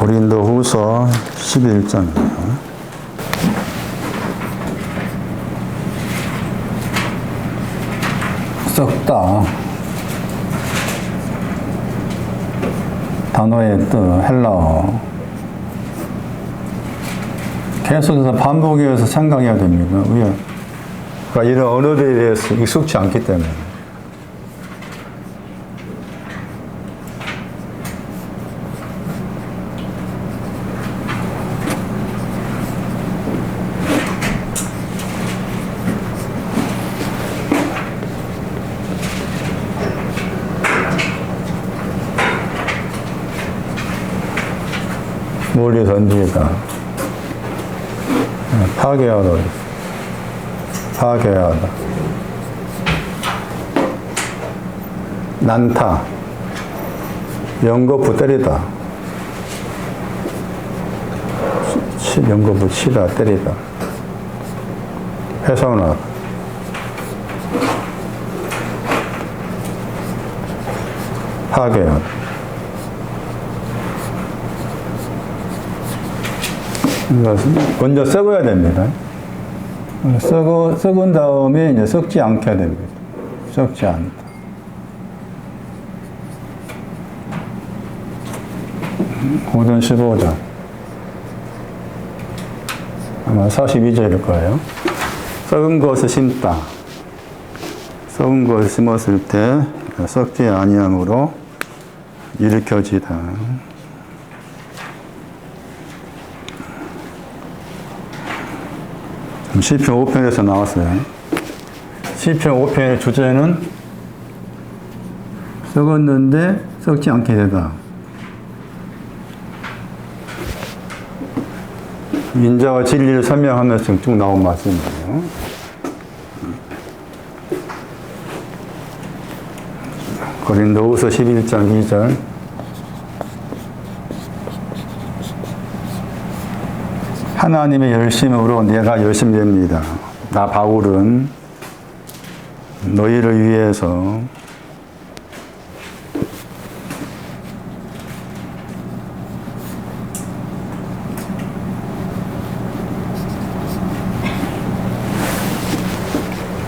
고린도후서 11장입니다. 썩다. 단어의 뜻, 헬라어. 계속해서 반복해서 생각해야 됩니다. 왜? 그러니까 이런 언어들에 대해서 익숙치 않기 때문에. 멀리 던지다. 파괴하다. 파괴하다. 난타. 연거푸 때리다. 연거푸 치다, 때리다. 훼손하다. 파괴하다. 먼저 썩어야 됩니다. 썩은 다음에 이제 썩지 않게 됩니다. 썩지 않다. 고전 15장. 아마 42절일 거예요. 썩은 것을 심다. 썩은 것을 심었을 때 썩지 아니함으로 일으켜지다. 시편 5편에서 나왔어요. 시편 5편의 주제는 썩었는데 썩지 않게 되다. 인자와 진리를 설명하면서 쭉 나온 말씀이에요. 고린도후서 11장 2절. 하나님의 열심으로 내가 열심됩니다. 나 바울은 너희를 위해서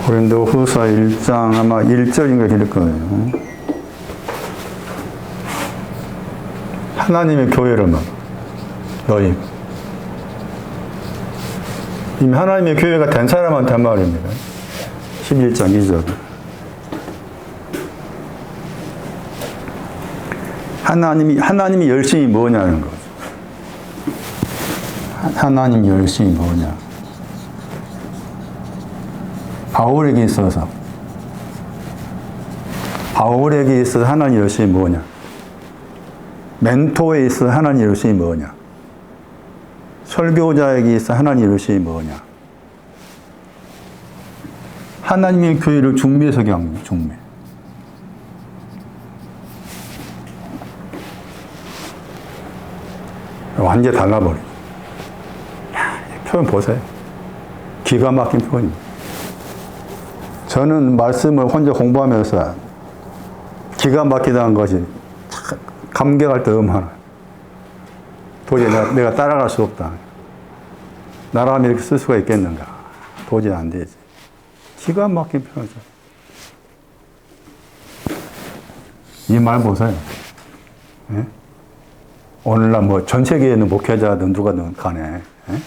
고린도후서 1장 아마 1절인가 될 거예요. 하나님의 교회를 너희 이미 하나님의 교회가 된 사람한테 한 말입니다. 11장 2절. 하나님이 열심히 뭐냐는 거죠. 하나님이 열심히 뭐냐. 바울에게 있어서 하나님 열심히 뭐냐. 멘토에 있어서 하나님 열심히 뭐냐. 설교자에게 있어 하나님 열심히 뭐냐. 하나님의 교회를 중매에서 경합니다. 중매. 완전히 달라버려. 표현 보세요. 기가 막힌 표현입니다. 저는 말씀을 혼자 공부하면서 기가 막히다는 것이 감격할 때 하나. 도저히 내가 따라갈 수 없다. 나라면 이렇게 쓸 수가 있겠는가. 도저히 안 되지. 기가 막힌 표현이죠. 이 말 보세요. 예? 오늘날 뭐 전 세계에 있는 목회자든 누가든 간에 예?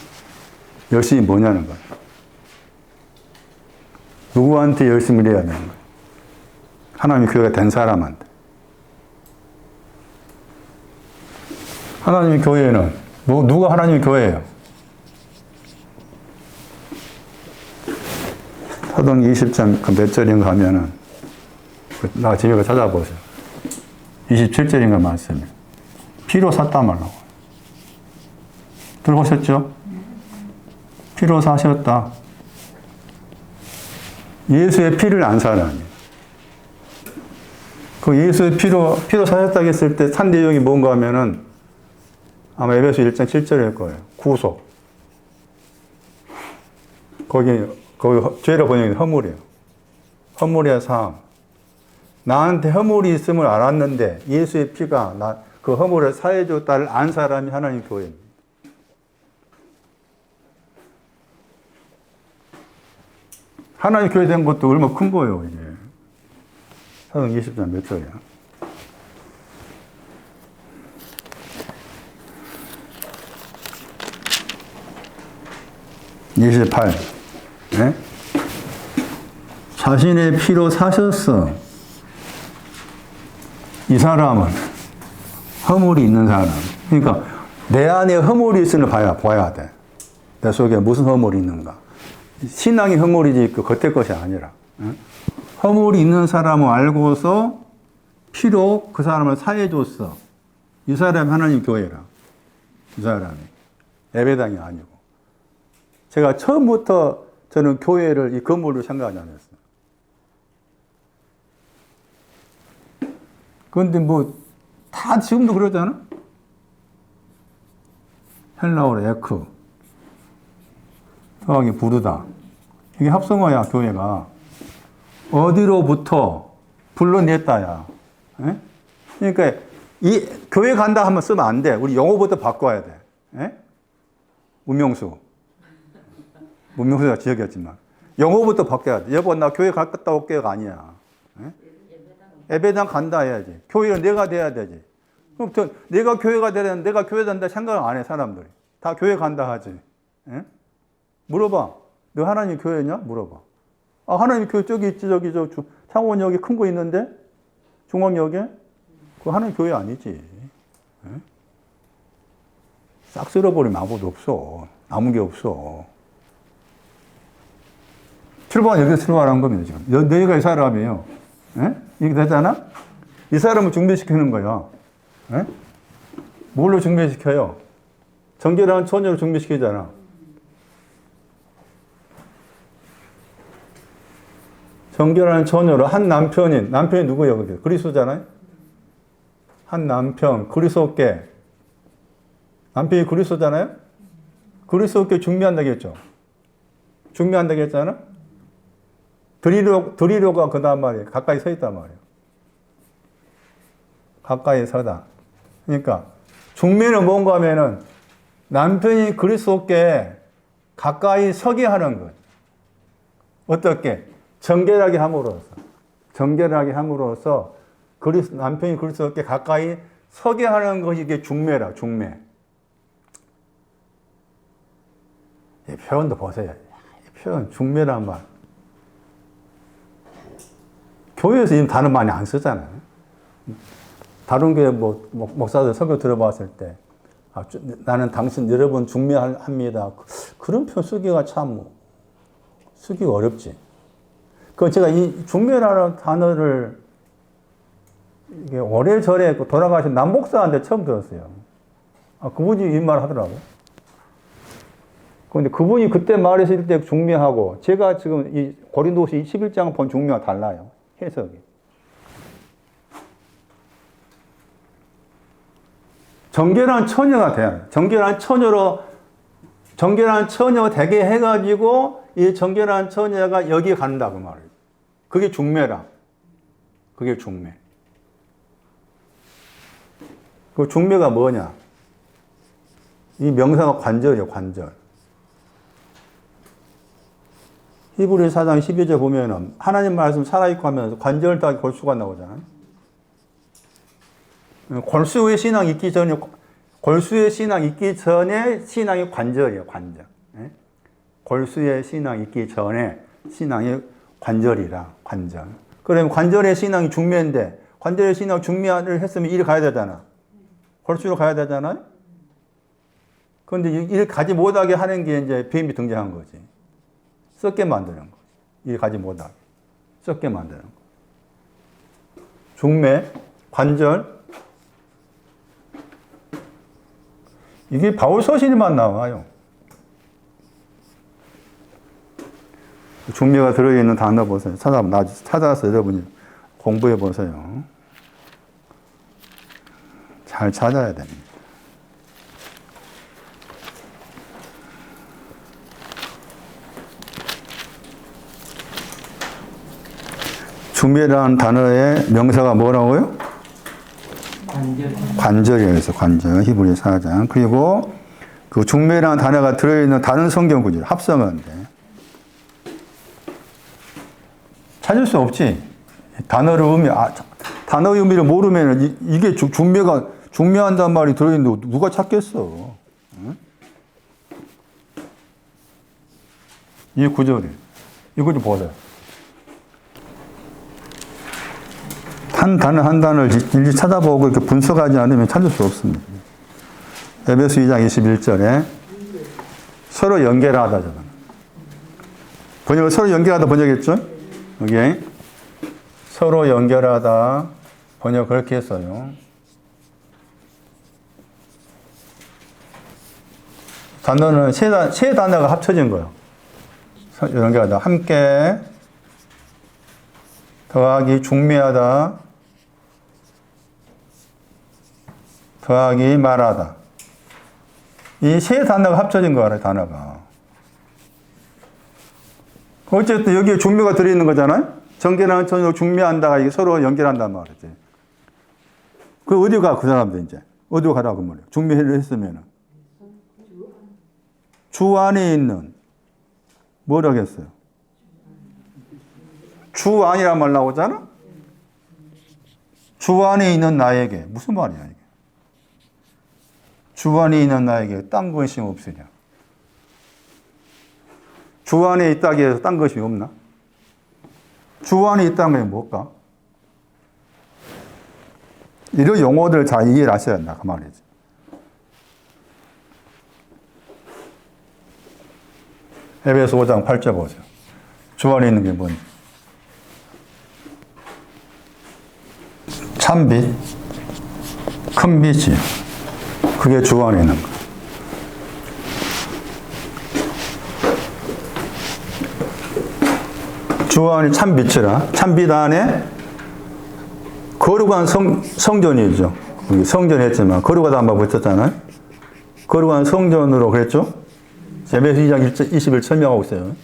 열심히 뭐냐는 거예요. 누구한테 열심히 해야 되는 거예요. 하나님의 교회가 된 사람한테. 하나님의 교회는 누가 하나님의 교회예요? 사도행전 20장 몇 절인가 하면은 나 집에 가 찾아보세요. 27절인가 말씀이에요. 피로 샀다 말라고. 들어보셨죠? 피로 사셨다. 예수의 피를 안 사라니. 그 예수의 피로 사셨다고 했을 때 산 내용이 뭔가 하면은 아마 에베소 1장 7절일 거예요. 구속. 거기 죄로 번역이 허물이에요. 허물의 사함. 나한테 허물이 있음을 알았는데 예수의 피가 그 허물을 사해줬다를 안 사람이 하나님 교회입니다. 하나님 교회 된 것도 얼마나 큰 거예요, 이게. 사도행 20장 몇 절이야? 28. 네? 자신의 피로 사셨어. 이 사람은 허물이 있는 사람. 그러니까 내 안에 허물이 있으면 봐야 돼. 내 속에 무슨 허물이 있는가. 신앙이 허물이지 그 겉의 것이 아니라. 허물이 있는 사람을 알고서 피로 그 사람을 사해줬어. 이 사람이 하나님 교회라. 이 사람이. 예배당이 아니고. 제가 처음부터 저는 교회를 이 건물로 생각하지 않았어요. 그런데 다 지금도 그러잖아? 헬라어로 에크. 더하기 부르다. 이게 합성어야, 교회가. 어디로부터 불러냈다야. 에? 그러니까, 이, 교회 간다 하면 쓰면 안 돼. 우리 영어부터 바꿔야 돼. 에? 문명수. 문명수가 지역이었지만. 영어부터 바꿔야 돼. 여보, 나 교회 갔다 올게가 아니야. 에? 예배당 간다 해야지. 교회는 내가 돼야 되지. 그럼 내가 교회가 되려면 내가 교회 간다 생각을 안 해, 사람들이. 다 교회 간다 하지. 에? 물어봐. 너 하나님 교회냐? 물어봐. 아, 하나님 교회 저기 있지, 창원역에 큰 거 있는데? 중앙역에? 그거 하나님 교회 아니지. 에? 싹 쓸어버리면 아무것도 없어. 남은 게 없어. 여기서 출발한 겁니다, 지금. 너희가 이 사람이에요. 에? 이게 되잖아? 이 사람을 중매시키는 거야. 에? 뭘로 중매시켜요? 정결한 처녀로 중매시키잖아. 정결한 처녀로 한 남편이 누구예요? 근데? 그리스도잖아요? 한 남편, 그리스도께. 남편이 그리스도잖아요? 그리스도께 중매한다고 했죠? 중매한다고 했잖아? 드리려고 그 다음 말이에요. 가까이 서 있단 말이에요. 가까이 서다. 그러니까, 중매는 뭔가 하면은, 남편이 그리스도께 가까이 서게 하는 것. 어떻게? 정결하게 함으로써 남편이 그리스도께 가까이 서게 하는 것이 이게 중매라, 중매. 이 표현도 보세요. 이 표현, 중매란 말. 교회에서 이 단어 많이 안 쓰잖아요. 다른 교회 목사들 설교 들어봤을 때, 나는 여러분 중매합니다. 그런 표현 쓰기가 쓰기가 어렵지. 제가 이 중매라는 단어를 이게 오래전에 돌아가신 남목사한테 처음 들었어요. 그분이 이 말 하더라고요. 그런데 그분이 그때 말했을 때 중매하고 제가 지금 이 고린도서 11장 본 중매와 달라요. 해석이. 정결한 처녀가 돼요. 정결한 처녀 되게 해가지고 이 정결한 처녀가 여기에 간다고 말해요. 그게 중매라. 그게 중매. 그 중매가 뭐냐? 이 명사가 관절이에요, 관절. 히브리 4장 12절 보면은 하나님 말씀 살아있고 하면서 관절 더하기 골수가 나오잖아요. 골수의 신앙 있기 전에, 신앙이 관절이에요, 관절. 골수의 신앙 있기 전에 신앙이 관절이라, 관절. 그러면 관절의 신앙이 중매인데, 관절의 신앙 중매를 했으면 이리 가야 되잖아. 골수로 가야 되잖아요? 그런데 이를 가지 못하게 하는 게 이제 뱀이 등장한 거지. 썩게 만드는 거지. 이를 가지 못하게. 썩게 만드는 거. 중매, 관절. 이게 바울 서신에만 나와요. 중매가 들어있는 단어 보세요. 찾아서 여러분이 공부해 보세요. 잘 찾아야 됩니다. 중매라는 단어의 명사가 뭐라고요? 관절이라서 관절, 히브리 4장. 그리고 그 중매라는 단어가 들어있는 다른 성경 구절, 합성어인데. 찾을 수 없지. 단어의 의미를 모르면 이게 중매한다는 말이 들어있는데 누가 찾겠어. 응? 이 구절이. 이거 좀 보세요. 한 단어를 일일이 찾아보고 이렇게 분석하지 않으면 찾을 수 없습니다. 에베소 2장 21절에 서로 연결하다잖아. 번역을 서로 연결하다 번역했죠? 여기 서로 연결하다 번역 그렇게 했어요. 단어는 세 단어가 합쳐진 거예요. 연결하다 함께 더하기 중매하다 더하기 말하다. 이 세 단어가 합쳐진 거예요, 단어가. 어쨌든 여기에 중매가 들어있는 거잖아요? 전개라는 전으로 중매한다가 이게 서로 연결한단 말이지. 그 어디 가, 그 사람들 이제. 어디로 가라고 그 말이에요. 중매를 했으면은. 주 안에 있는, 뭐라고 했어요? 주 안이란 말 나오잖아? 주 안에 있는 나에게. 무슨 말이야, 이게? 주 안에 있는 나에게 딴 것이 없으냐? 주 안에 있다기 해서 딴 것이 없나? 주 안에 있다는 게 뭘까? 이런 용어들 잘 이해를 하셔야 한다, 그 말이지. 에베소 5장 8절 보세요. 주 안에 있는 게 뭔지. 참빛, 큰 빛이. 그게 주 안에 있는 거. 주 안이 참빛이라. 참빛 안에 거룩한 성전이죠. 성전 했지만 거룩하다 한번 붙였잖아요. 거룩한 성전으로 그랬죠. 에베소 2장 20일 설명하고 있어요.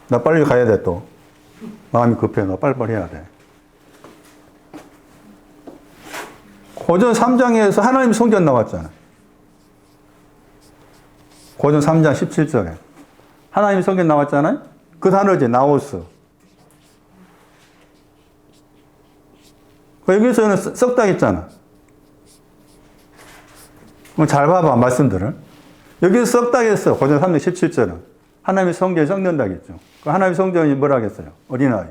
나 빨리 가야 돼 또. 마음이 급해. 나 빨리빨리 해야 돼. 고전 3장에서 하나님 성전 나왔잖아. 고전 3장 17절에. 하나님 성전 나왔잖아요. 그 단어지, 나오스. 여기서는 썩다 했잖아. 잘 봐봐, 말씀들을. 여기서 썩다 했어. 고전 3장 17절은. 하나님의 성전이 썩는다 했죠. 그 하나님의 성전이 뭐라 했어요? 어린아이.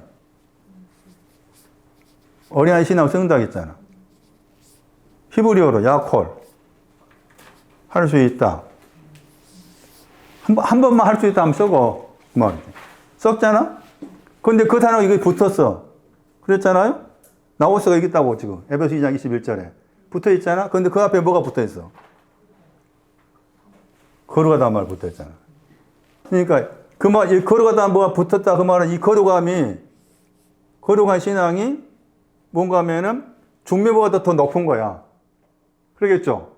어린아이 신앙 썩는다 했잖아. 히브리어로 야콜. 할 수 있다. 한 번만 할 수 있다 하면 썩어. 그 말이지. 썩잖아? 근데 그 단어가 이게 붙었어. 그랬잖아요? 나오스가 여기 있다고 지금. 에베소 2장 21절에. 붙어 있잖아? 근데 그 앞에 뭐가 붙어 있어? 거룩하다 말 붙어 있잖아. 그러니까 그 말, 이 거룩하다 뭐가 붙었다 그 말은 이 거룩함이, 거룩한 신앙이 뭔가 하면은 중매보다 더 높은 거야. 그러겠죠?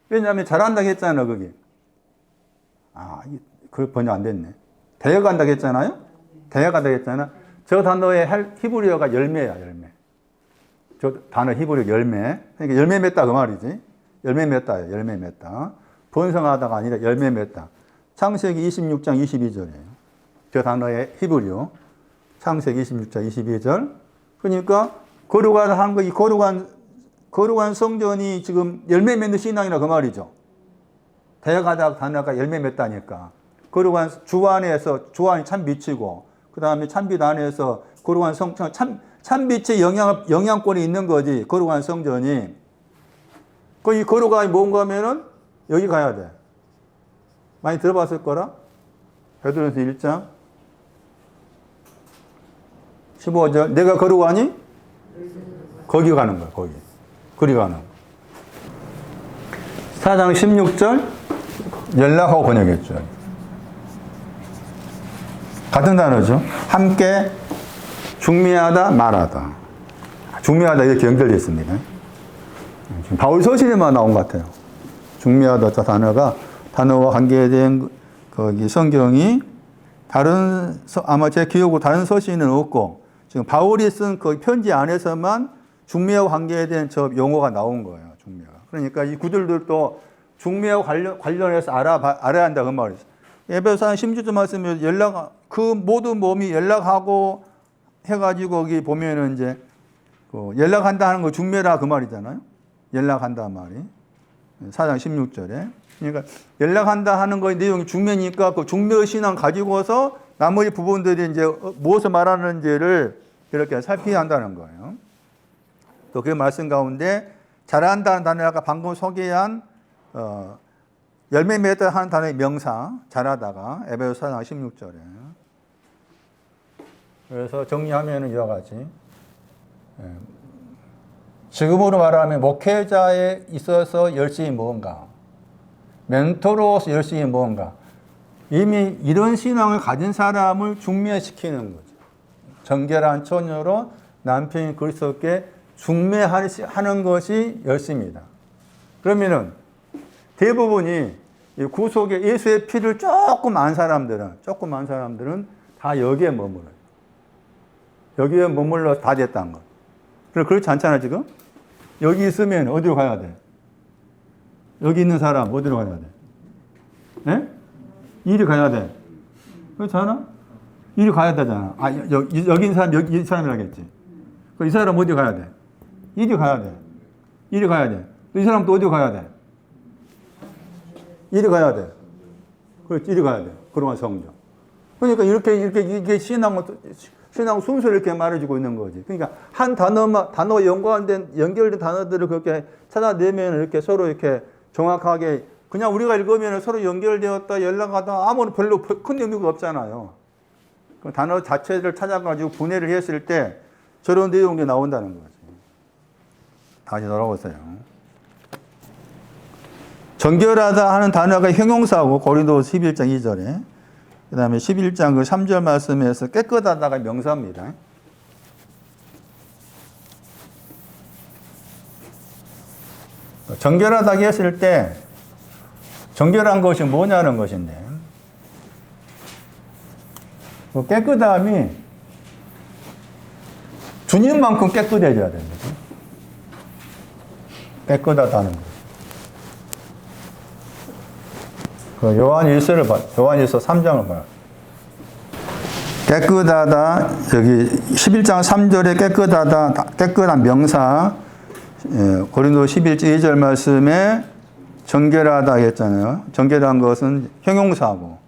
왜냐하면 잘한다고 했잖아, 거기. 그 번역 안 됐네. 대역한다고 했잖아요? 대역한다고 했잖아. 저 단어의 히브리어가 열매야, 열매. 저 단어 히브리어 열매. 그러니까 열매 맺다 그 말이지. 열매 맺다예요, 열매 맺다. 번성하다가 아니라 열매 맺다. 창세기 26장 22절이에요. 저 단어의 히브리어. 창세기 26장 22절. 그러니까 거룩한 거, 이 거룩한 성전이 지금 열매 맺는 신앙이라 그 말이죠. 대역하다 단어가 열매 맺다니까. 거룩한 주 안에서, 주 안이 참 빛이고, 그 다음에 참빛 안에서 거룩한 성전, 참빛의 영향권이 있는 거지, 거룩한 성전이. 이 거룩함이 뭔가 하면은 여기 가야 돼. 많이 들어봤을 거라? 베드로전서 1장 15절. 내가 거룩하니? 거기 가는 거야, 거기. 그리 가는 거야. 4장 16절. 연락하고 번역했죠. 같은 단어죠. 함께 중매하다 말하다. 중매하다 이렇게 연결되어 있습니다. 지금 바울 서신에만 나온 것 같아요. 중매하다 저 단어와 관계된 거기 성경이 아마 제 기억으로 다른 서신은 없고 지금 바울이 쓴 그 편지 안에서만 중매와 관계된 저 용어가 나온 거예요. 중매가. 그러니까 이 구절들도 중매와 관련해서 알아야 한다 그 말이죠. 에베소서 16절 말씀에 그 모든 몸이 연락하고 해가지고 거기 보면은 이제 그 연락한다 하는 거 중매라 그 말이잖아요. 연락한다 말이. 4장 16절에. 그러니까 연락한다 하는 거의 내용이 중매니까 그 중매의 신앙 가지고서 나머지 부분들이 이제 무엇을 말하는지를 이렇게 살펴야 한다는 거예요. 또 그 말씀 가운데 잘한다는 단어가 방금 소개한 열매 맺다 하는 단어의 명사 잘하다가 에베소서 4장 16절에. 그래서 정리하면은 이와 같이 지금으로 말하면 목회자에 있어서 열심히 뭔가 멘토로서 열심히 뭔가 이미 이런 신앙을 가진 사람을 중매시키는 거죠. 정결한 처녀로 남편이 그리스도께 중매하는 것이 열심입니다. 그러면은 대부분이 구속에 예수의 피를 조금 안 사람들은 다 여기에 머물러요. 여기에 머물러 다 됐다는 거. 그렇지 않잖아 지금? 여기 있으면 어디로 가야 돼? 여기 있는 사람 어디로 가야 돼? 네? 이리 가야 돼. 그렇잖아? 이리 가야 되잖아. 여기 있는 사람 여기 이 사람이라겠지. 이 사람 어디 가야 돼? 이리 가야 돼. 이리 가야 돼. 이 사람도 어디 가야 돼? 이리 가야 돼. 그렇지, 이리 가야 돼. 그동안 성경. 그러니까 이게 신앙 순서를 이렇게 말해주고 있는 거지. 그러니까 한 단어와 연결된 단어들을 그렇게 찾아내면 이렇게 서로 이렇게 정확하게 그냥 우리가 읽으면 서로 연결되었다, 연락하다 아무런 별로 큰 의미가 없잖아요. 그 단어 자체를 찾아가지고 분해를 했을 때 저런 내용이 나온다는 거지. 다시 돌아오세요. 정결하다 하는 단어가 형용사고 고린도서 11장 2절에 그 다음에 11장 그 3절 말씀에서 깨끗하다가 명사입니다. 정결하다고 했을 때 정결한 것이 뭐냐는 것인데 그 깨끗함이 주님만큼 깨끗해져야 되는 거죠. 깨끗하다는 거. 그 요한일서를 봐. 요한일서 3장을 봐요. 깨끗하다. 여기 11장 3절에 깨끗한 명사. 고린도 11장 2절 말씀에 정결하다 했잖아요. 정결한 것은 형용사고.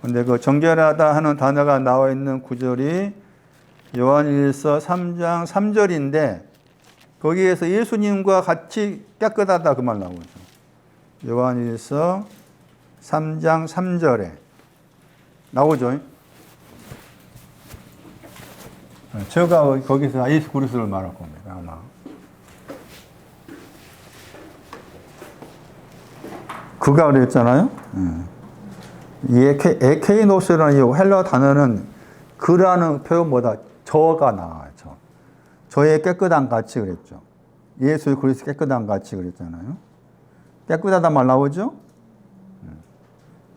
근데 그 정결하다 하는 단어가 나와 있는 구절이 요한일서 3장 3절인데 거기에서 예수님과 같이 깨끗하다 그 말 나오죠. 요한일서 3장 3절에 나오죠. 제가 거기서 예수 그리스도를 말할 겁니다. 아마. 그가 그랬잖아요. 에케이노스라는 이 헬라 단어는 그라는 표현보다 저가 나와요. 저의 깨끗한 가치 그랬죠. 예수 그리스도 깨끗한 가치 그랬잖아요. 깨끗하다 말 나오죠?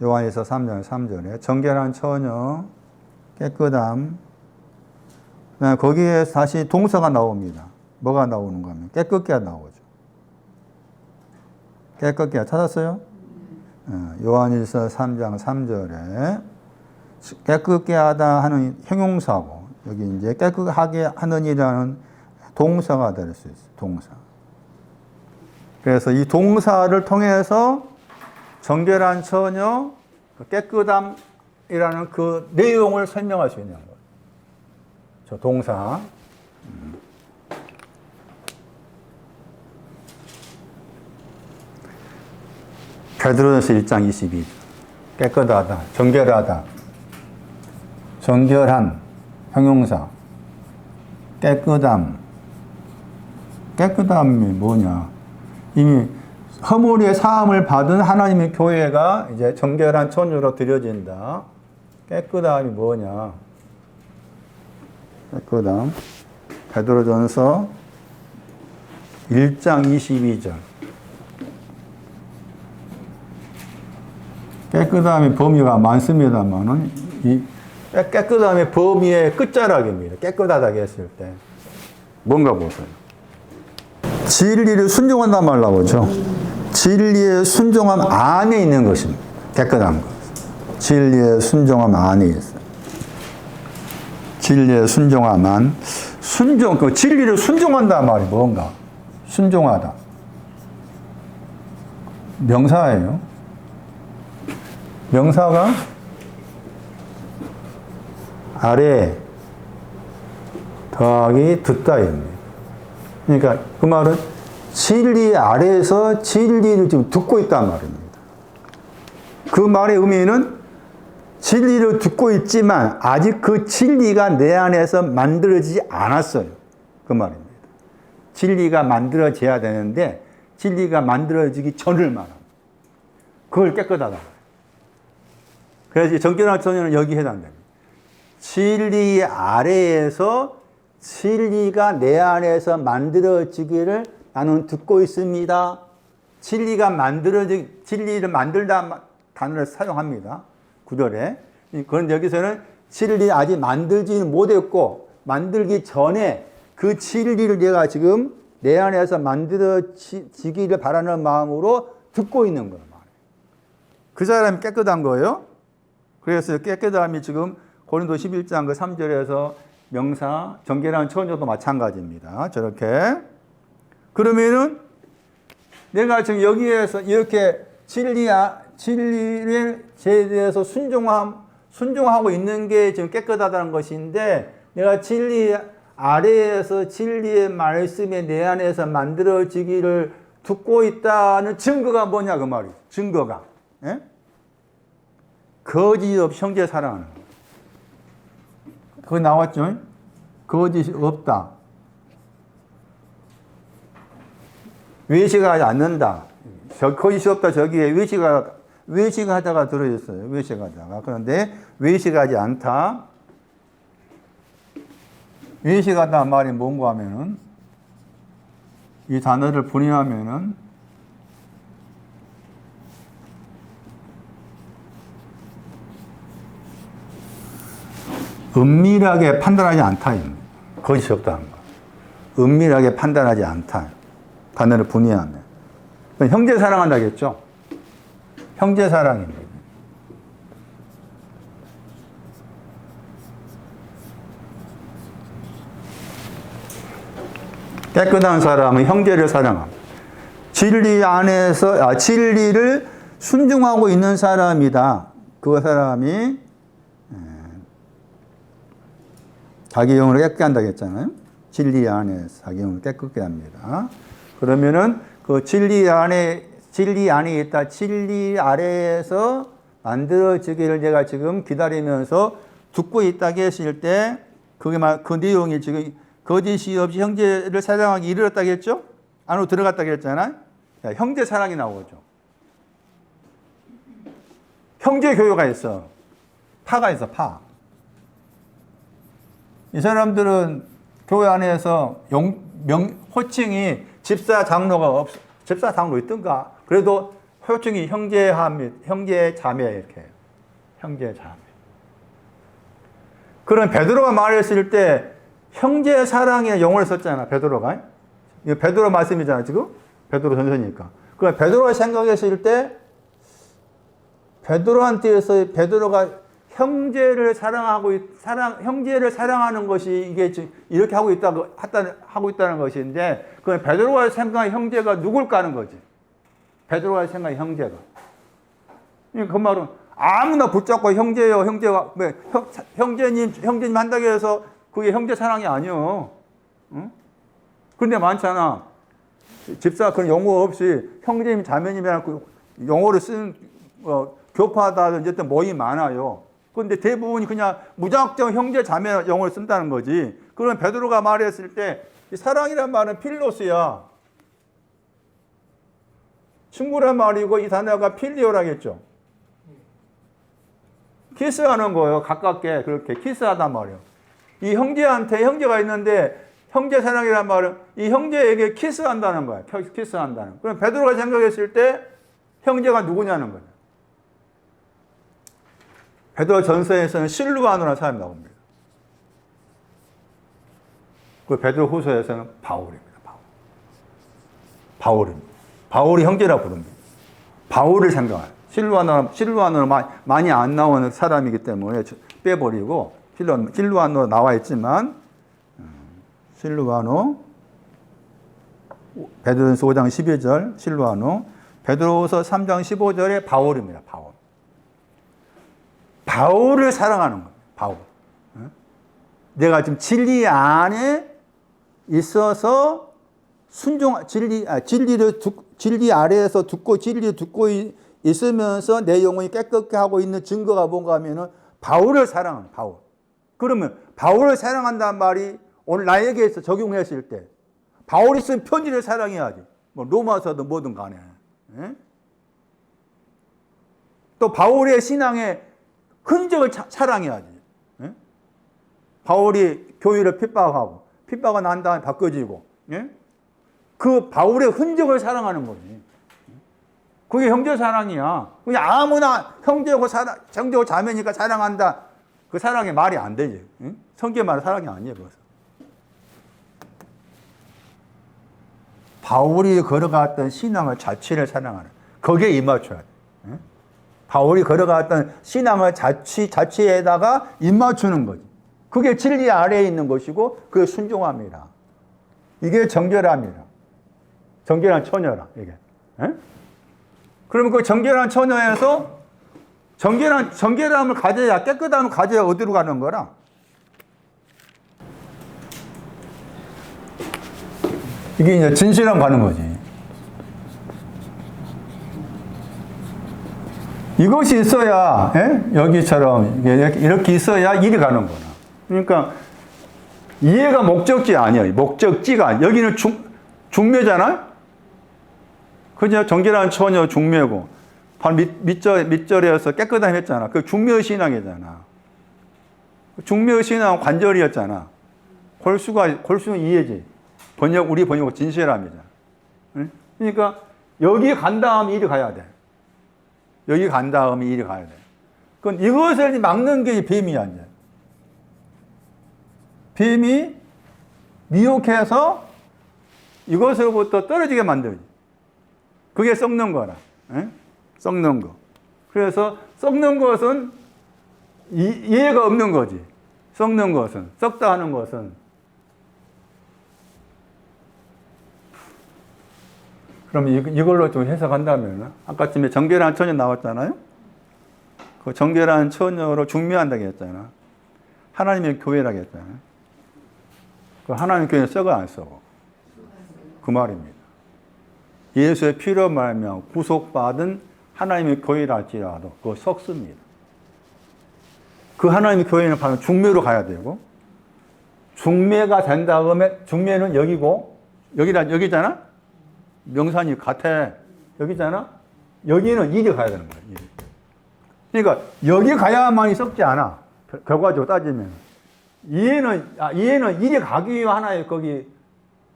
요한일서 3장 3절에 정결한 처녀, 깨끗함. 거기에 다시 동사가 나옵니다. 뭐가 나오는가 하면 깨끗게 나오죠. 깨끗게 찾았어요? 요한일서 3장 3절에 깨끗게 하다 하는 형용사고 여기 이제 깨끗하게 하는 이라는 동사가 될 수 있어요. 동사. 그래서 이 동사를 통해서 정결한 처녀, 깨끗함이라는 그 내용을 설명할 수 있는 거예요. 저 동사. 베드로전서 1장 22절. 깨끗하다, 정결하다, 정결한 형용사. 깨끗함. 깨끗함이 뭐냐? 이미 허물의 사함을 받은 하나님의 교회가 이제 정결한 처녀로 드려진다. 깨끗함이 뭐냐? 깨끗함. 베드로전서 1장 22절. 깨끗함의 범위가 많습니다만은 이 깨끗함의 범위의 끝자락입니다. 깨끗하다고 했을 때 뭔가 보세요. 진리를 순종한단 말 나오죠. 진리의 순종함 안에 있는 것입니다. 깨끗한 것. 진리의 순종함 안에 있어요. 진리의 순종함 안. 순종, 그 진리를 순종한다는 말이 뭔가? 순종하다. 명사예요. 명사가 아래 더하기 듣다입니다. 그러니까 그 말은 진리 아래에서 진리를 지금 듣고 있단 말입니다. 그 말의 의미는 진리를 듣고 있지만 아직 그 진리가 내 안에서 만들어지지 않았어요. 그 말입니다. 진리가 만들어져야 되는데 진리가 만들어지기 전을 말합니다. 그걸 깨끗하다. 그래서 정결한 처녀는 여기 해당됩니다. 진리 아래에서 진리가 내 안에서 만들어지기를 나는 듣고 있습니다. 진리를 만들다 단어를 사용합니다. 구절에. 그런데 여기서는 진리 아직 만들지는 못했고, 만들기 전에 그 진리를 내가 지금 내 안에서 만들어지기를 바라는 마음으로 듣고 있는 거예요. 그 사람이 깨끗한 거예요. 그래서 깨끗함이 지금 고린도 11장 그 3절에서 명사, 정결한 처녀도 마찬가지입니다. 저렇게. 그러면은 내가 지금 여기에서 이렇게 진리에 대해서 순종하고 있는 게 지금 깨끗하다는 것인데, 내가 진리 아래에서 진리의 말씀이 내 안에서 만들어지기를 듣고 있다는 증거가 뭐냐, 그 말이에요. 증거가. 예? 거짓 없이 형제 사랑하는 거. 그거 나왔죠? 거짓이 없다. 외식하지 않는다. 거짓이 없다. 저기에 외식하다가 들어있어요. 외식하다가. 그런데 외식하지 않다. 외식하다 말이 뭔가 하면은, 이 단어를 분해하면은, 은밀하게 판단하지 않다. 거짓이 없다는 거. 은밀하게 판단하지 않다. 단어를 분해하면. 형제 사랑한다겠죠? 형제 사랑입니다. 깨끗한 사람은 형제를 사랑합니다. 진리 안에서, 진리를 순종하고 있는 사람이다. 그 사람이 자기 영혼을 깨끗게 한다고 했잖아요. 진리 안에서 자기 영혼을 깨끗게 합니다. 그러면은 그 진리 안에 있다. 진리 아래에서 만들어지기를 내가 지금 기다리면서 듣고 있다고 했을 때, 그 내용이 지금 거짓이 없이 형제를 사랑하기 이르렀다고 했죠? 안으로 들어갔다고 했잖아요. 형제 사랑이 나오죠. 형제 교회가 있어. 파가 있어, 파. 이 사람들은 교회 안에서 호칭이 집사 장로 있던가. 그래도 호칭이 형제 자매 이렇게 해요. 형제 자매. 그럼 베드로가 말했을 때 형제 사랑에 용어를 썼잖아, 베드로가. 이거 베드로 말씀이잖아, 지금. 베드로 전서니까. 그럼 베드로가 생각했을 때 베드로가 형제를 사랑하는 것이 이게 이렇게 하고 있다는 것인데, 그 베드로가 생각한 형제가 누굴까 하는 거지. 베드로가 생각한 형제가. 그 말은 아무나 붙잡고 형제가 형제님 한다고 해서 그게 형제 사랑이 아니요. 응? 그런데 많잖아. 집사 그런 용어 없이 형제님, 자매님이라는 용어를 쓰는 교파다든지 어떤 모임이 많아요. 그런데 대부분이 그냥 무작정 형제 자매 용어를 쓴다는 거지. 그러면 베드로가 말했을 때 사랑이란 말은 필로스야. 친구란 말이고 이 단어가 필리오라겠죠. 키스하는 거예요. 가깝게 그렇게 키스하단 말이에요. 이 형제한테 형제가 있는데 형제 사랑이란 말은 이 형제에게 키스한다는 거야. 키스한다는. 그럼 베드로가 생각했을 때 형제가 누구냐는 거예요. 베드로 전서에서는 실루아노라는 사람이 나옵니다. 그 베드로 후서에서는 바울입니다. 바울. 바울입니다. 바울이 형제라 부릅니다. 바울을 생각해요. 실루아노는 많이 안 나오는 사람이기 때문에 빼버리고, 실루아노 나와 있지만, 실루아노, 베드로전서 5장 12절, 실루아노, 베드로서 3장 15절에 바울입니다. 바울. 바울을 사랑하는 거예요. 바울. 내가 지금 진리 안에 있어서 진리 아래에서 진리를 듣고 있으면서 내 영혼이 깨끗게 하고 있는 증거가 뭔가 하면은 바울을 사랑하는 바울. 그러면 바울을 사랑한다는 말이 오늘 나에게서 적용했을 때 바울이 쓴 편지를 사랑해야지. 뭐 로마서든 뭐든 간에. 또 바울의 신앙의 흔적을 사랑해야지. 바울이 교회를 핍박하고 핍박이 난 다음에 바꿔지고 그 바울의 흔적을 사랑하는 거지. 그게 형제 사랑이야. 그냥 아무나 형제고 자매니까 사랑한다. 그 사랑이 말이 안 되지. 성경 말은 사랑이 아니에요. 그것은. 바울이 걸어갔던 신앙의 자체를 사랑하는. 거기에 입맞춰야 돼. 바울이 걸어갔던 신앙의 자체에다가 입맞추는 거지. 그게 진리 아래에 있는 것이고 그게 순종합니다. 이게 정결함이라. 정결한 처녀라. 이게. 그러면 그 정결한 처녀에서 정결함을 가져야, 깨끗함을 가져야 어디로 가는 거라? 이게 이제 진실함 가는 거지. 이것이 있어야, 여기처럼 이렇게 있어야 일이 가는 거라. 그러니까 이해가 목적지 아니에요. 목적지가 여기는 중매잖아. 그죠? 정결한 처녀 중매고 바로 밑절에서 깨끗함 했잖아. 그 중매 신앙이잖아. 중매 신앙 관절이었잖아. 골수는 이해지. 우리 번역 진실함이잖아. 그러니까 여기 간 다음에 일이 가야 돼. 여기 간 다음에 일이 가야 돼. 그건 이것을 막는 게 뱀이야, 이제. 뱀이 미혹해서 이것으로부터 떨어지게 만들지. 그게 썩는 거라. 썩는 거. 그래서 썩는 것은 이해가 없는 거지. 썩는 것은. 썩다 하는 것은. 그럼 이걸로 좀 해석한다면, 아까쯤에 정결한 처녀 나왔잖아요? 그 정결한 처녀로 중매한다고 했잖아. 하나님의 교회라고 했잖아요. 그 하나님의 교회는 썩어 안 썩어? 그 말입니다. 예수의 피로 말하며 구속받은 하나님의 교회라 할지라도 그거 썩습니다. 그 하나님의 교회는 바로 중매로 가야 되고, 중매가 된 다음에, 중매는 여기고, 여기잖아? 명산이 같아. 여기잖아? 여기는 이리 가야 되는 거야. 이리. 그러니까 여기 가야만이 썩지 않아. 결과적으로 따지면. 이해는 이리 가기 위한 하나의 거기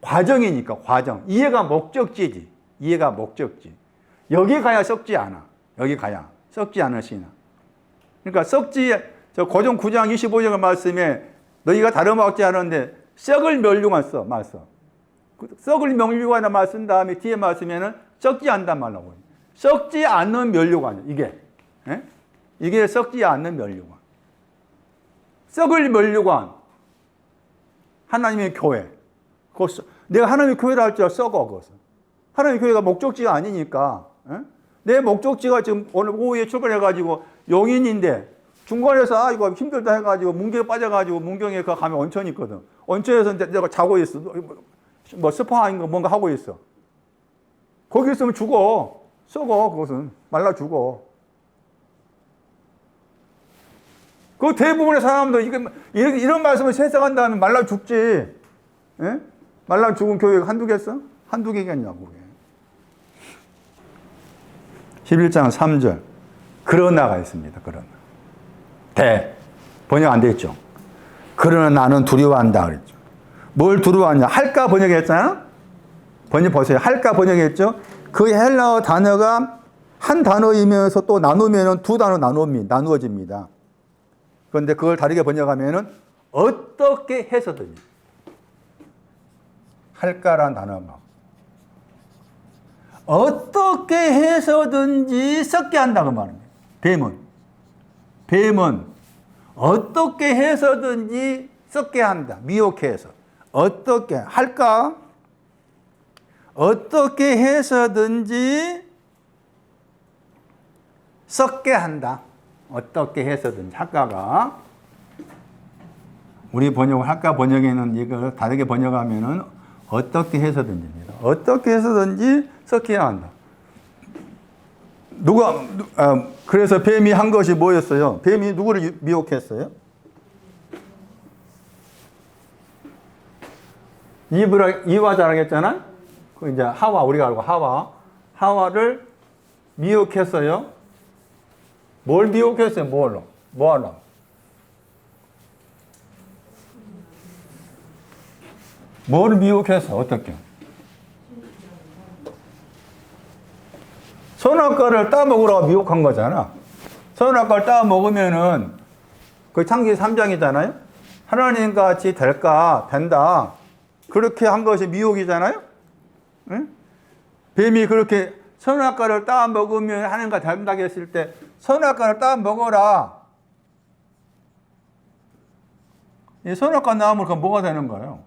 과정이니까, 과정. 이해가 목적지지. 이해가 목적지. 여기 가야 썩지 않아. 여기 가야. 썩지 않을 신앙. 그러니까 고전 9장 25절 말씀에 너희가 다름없지 않은데 썩을 면류관 써. 말 써. 썩을 면류관을 말 쓴 다음에 뒤에 말씀에는 썩지 않단 말라고. 썩지 않는 면류관이야. 이게 썩지 않는 면류관. 썩을 면류관. 하나님의 교회. 내가 하나님의 교회라 할 줄 썩어, 그것은. 하나님의 교회가 목적지가 아니니까. 내 목적지가 지금 오늘 오후에 출발해가지고 용인인데 중간에서 이거 힘들다 해가지고 문경에 빠져가지고 문경에 가면 온천이 있거든. 온천에서 내가 자고 있어. 뭐 스파인 거 뭔가 하고 있어. 거기 있으면 죽어. 썩어, 그것은. 말라 죽어. 그 대부분의 사람들 이런 말씀을 해석한다면 말라 죽지. 말라 죽은 교회가 한두 개겠어? 한두 개겠냐고. 11장 3절. 그러나가 있습니다. 그러나. 번역 안 돼 있죠. 그러나 나는 두려워한다 그랬죠. 뭘 두려워하냐? 할까 번역했잖아? 번역 보세요. 할까 번역했죠? 그 헬라어 단어가 한 단어이면서 또 나누면 두 단어 나누어집니다. 그런데 그걸 다르게 번역하면 어떻게 해서든지 할까라는 단어가 어떻게 해서든지 썩게 한다고 말합니다. 뱀은 어떻게 해서든지 썩게 한다. 미혹해서. 어떻게 할까? 어떻게 해서든지 썩게 한다. 어떻게 해서든지. 학과가 우리 번역을 학과 번역에는 이걸 다르게 번역하면은 어떻게 해서든지입니다. 어떻게 해서든지 썩게 한다. 그래서 뱀이 한 것이 뭐였어요? 뱀이 누구를 미혹했어요? 이와 자랑했잖아? 그 이제 우리가 알고 하와를 미혹했어요. 뭘 미혹했어요? 뭐하러? 뭘 미혹했어? 어떻게? 선악과를 따먹으라고 미혹한 거잖아. 선악과를 따먹으면은 그 창세기 3장이잖아요. 하나님 같이 된다. 그렇게 한 것이 미혹이잖아요. 응? 뱀이 그렇게 선악과를 따먹으면 하나님과 닮다게 했을 때 선악과를 따먹어라. 이 선악과 나무를 그럼 뭐가 되는 거예요?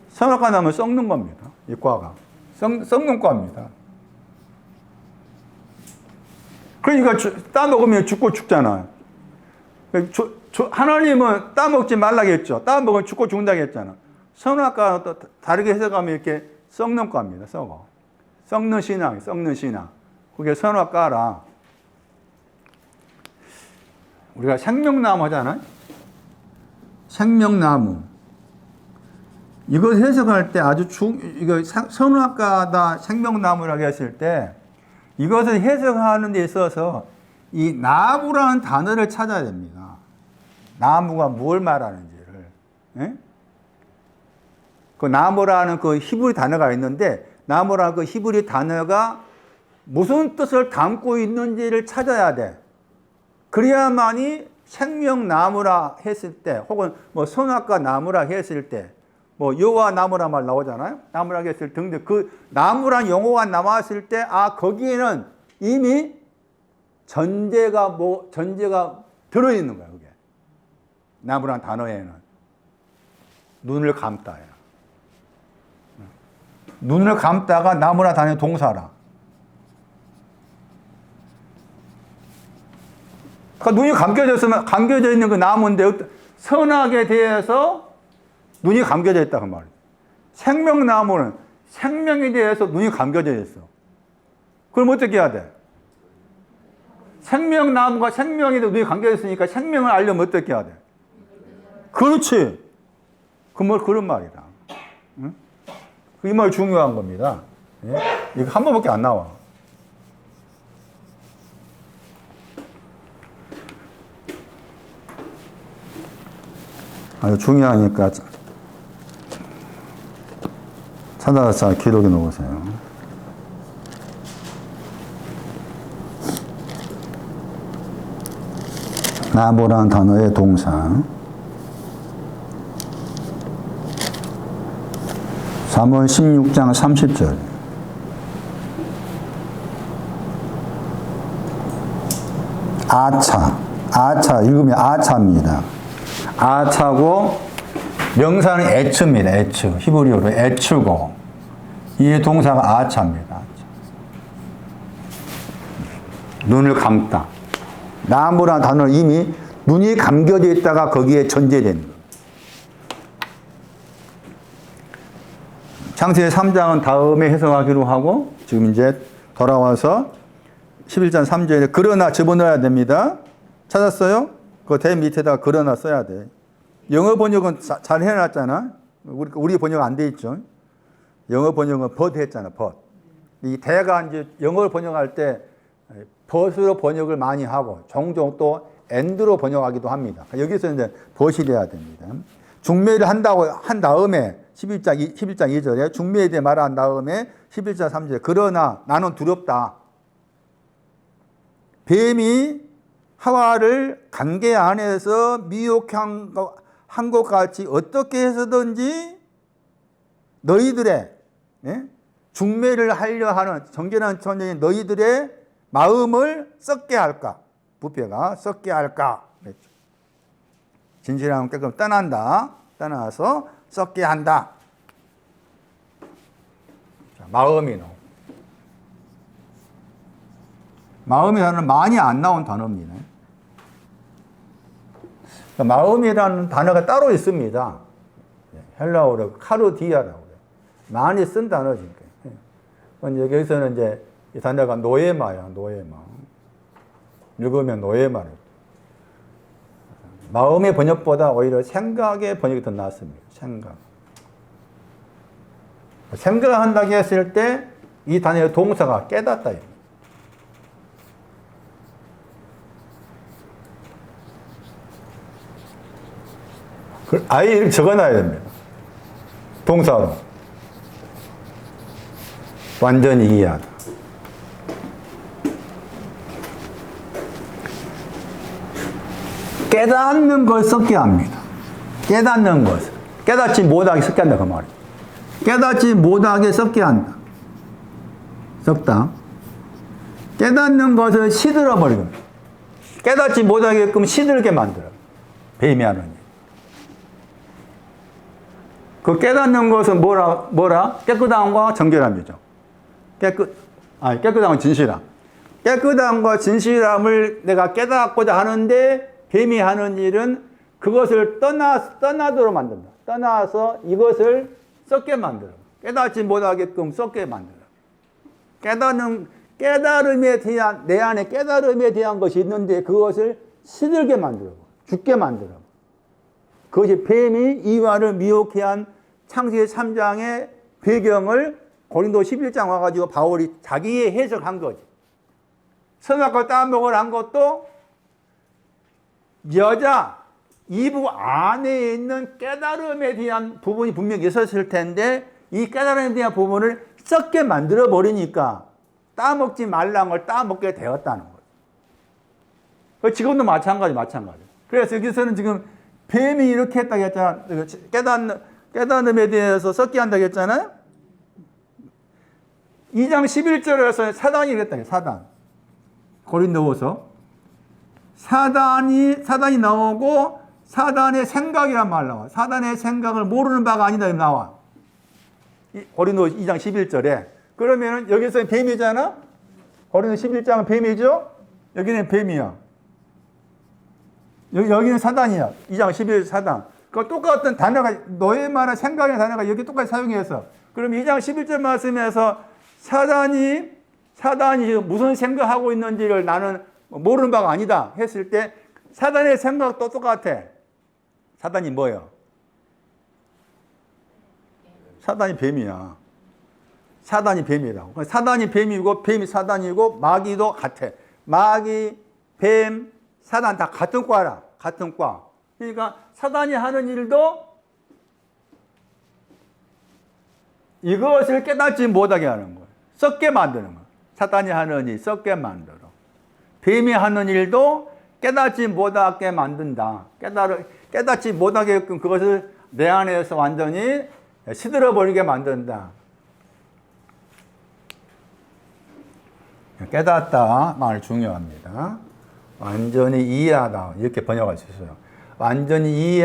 선악과 나무는 썩는 겁니다. 이 과가. 썩는 과입니다. 그러니까 따먹으면 죽고 죽잖아요. 하나님은 따먹지 말라고 했죠. 따먹으면 죽고 죽는다고 했잖아. 선악과는 또 다르게 해석하면 이렇게 썩는 과입니다. 썩는 신앙. 그게 선악과라. 우리가 생명나무 하잖아요. 생명나무. 이거 해석할 때 이거 선악과다 생명나무라고 했을 때 이것을 해석하는 데 있어서 이 나무라는 단어를 찾아야 됩니다. 나무가 뭘 말하는지를. 예? 그 나무라는 그 히브리 단어가 있는데 나무라는 그 히브리 단어가 무슨 뜻을 담고 있는지를 찾아야 돼. 그래야만이 생명나무라 했을 때 혹은 뭐 선악과 나무라 했을 때 뭐 여호와 나무라 말 나오잖아요. 나무라 했을 때 등등 그 나무란 용어가 나왔을 때 거기에는 이미 전제가 들어있는 거야. 그게 나무란 단어에는 눈을 감다야. 눈을 감다가 나무라 단어 동사라. 그러니까 눈이 감겨져 있는 그 나무인데 선악에 대해서 눈이 감겨져 있다고 말이에요. 생명나무는 생명에 대해서 눈이 감겨져 있어. 그럼 어떻게 해야 돼? 생명나무가 생명에 대해서 눈이 감겨져 있으니까 생명을 알려면 어떻게 해야 돼? 그렇지. 그런 말이다. 응? 이 말이 중요한 겁니다. 예? 이거 한 번밖에 안 나와. 아주 중요하니까 찾아서 기록해 놓으세요. 나무라는 단어의 동사. 사무엘 16장 30절. 아차 읽으면 아차입니다. 아차고 명사는 에츠입니다. 에츠. 히브리어로 에츠고 이 동사가 아차입니다. 눈을 감다. 나무라는 단어는 이미 눈이 감겨져 있다가 거기에 전제되는 거예요. 창세기 3장은 다음에 해석하기로 하고 지금 이제 돌아와서 11장 3절에 그러나 집어넣어야 됩니다. 찾았어요? 그 대 밑에다가 그러나 써야 돼. 영어 번역은 잘 해놨잖아. 우리 번역 안 돼 있죠. 영어 번역은 but 했잖아. but. 이 대가 이제 영어를 번역할 때 but으로 번역을 많이 하고 종종 또 and로 번역하기도 합니다. 여기서 이제 but이 돼야 됩니다. 중매를 한 다음에 11장 2절에 중매에 대해 말한 다음에 11장 3절에 그러나 나는 두렵다. 뱀이 하와를 관계 안에서 미혹한 것 같이 어떻게 해서든지 너희들의 중매를 하려 하는 정결한 천년이 너희들의 마음을 썩게 할까? 부패가 썩게 할까? 그랬죠. 진실함은 깨끗 떠난다. 떠나서 썩게 한다. 자, 마음이 나오. 마음이라는 많이 안 나온 단어입니다. 마음이라는 단어가 따로 있습니다. 헬라어로 카르디아라고 해요. 많이 쓴 단어지. 여기서는 이제 이 단어가 노에마야, 노에마. 읽으면 노에마를. 마음의 번역보다 오히려 생각의 번역이 더 낫습니다. 생각. 생각한다고 했을 때 이 단어의 동사가 깨닫다. 아예 이렇게 적어놔야 됩니다. 동사로. 완전히 이해하다. 깨닫는 걸 썩게 합니다. 깨닫는 것을. 깨닫지 못하게 썩게 한다, 그 말이에요. 깨닫지 못하게 썩게 한다. 썩다. 깨닫는 것을 시들어 버리고, 깨닫지 못하게끔 시들게 만들어. 뱀이 하는 일. 그 깨닫는 것은 뭐라? 깨끗함과 정결함이죠. 깨끗함과 진실함. 깨끗함과 진실함을 내가 깨닫고자 하는데, 뱀이 하는 일은 그것을 떠나도록 만든다. 떠나서 이것을 썩게 만들어. 깨닫지 못하게끔 썩게 만들어. 깨달음에 대한, 내 안에 깨달음에 대한 것이 있는데 그것을 시들게 만들어. 죽게 만들어. 그것이 뱀이 이와를 미혹해 한 창세기 3장의 배경을 고린도 11장 와가지고 바울이 자기의 해석한 거지. 선악과 따먹을 한 것도 여자 이부 안에 있는 깨달음에 대한 부분이 분명히 있었을 텐데 이 깨달음에 대한 부분을 썩게 만들어 버리니까 따먹지 말라는 걸 따먹게 되었다는 거예요. 지금도 마찬가지. 그래서 여기서는 지금 뱀이 이렇게 했다고 했잖아. 깨달음에 대해서 썩게 한다고 했잖아요. 2장 11절에서 사단이 그랬다. 사단. 고린도후서. 사단이 나오고 사단의 생각이란 말 나와. 사단의 생각을 모르는 바가 아니다 나와. 고린도 2장 11절에. 그러면은 여기서는 뱀이잖아. 고린도 11장은 뱀이죠. 여기는 뱀이야. 여기는 사단이야. 2장 11절 사단. 그 똑같은 단어가 너의 말한 생각의 단어가 여기 똑같이 사용해서. 그럼 2장 11절 말씀에서 사단이 무슨 생각하고 있는지를 나는 모르는 바가 아니다 했을 때 사단의 생각도 똑같아. 사단이 뭐예요? 사단이 뱀이야. 사단이 뱀이라고. 사단이 뱀이고 뱀이 사단이고 마귀도 같아. 마귀, 뱀, 사단 다 같은 과라. 같은 과. 그러니까 사단이 하는 일도 이것을 깨닫지 못하게 하는 거예요. 썩게 만드는 거예요. 사단이 하는 일 썩게 만들어. 뱀이 하는 일도 깨닫지 못하게 만든다. 깨닫지 못하게끔 그것을 내 안에서 완전히 시들어버리게 만든다. 깨닫다 말 중요합니다. 완전히 이해하다 이렇게 번역할 수 있어요. 완전히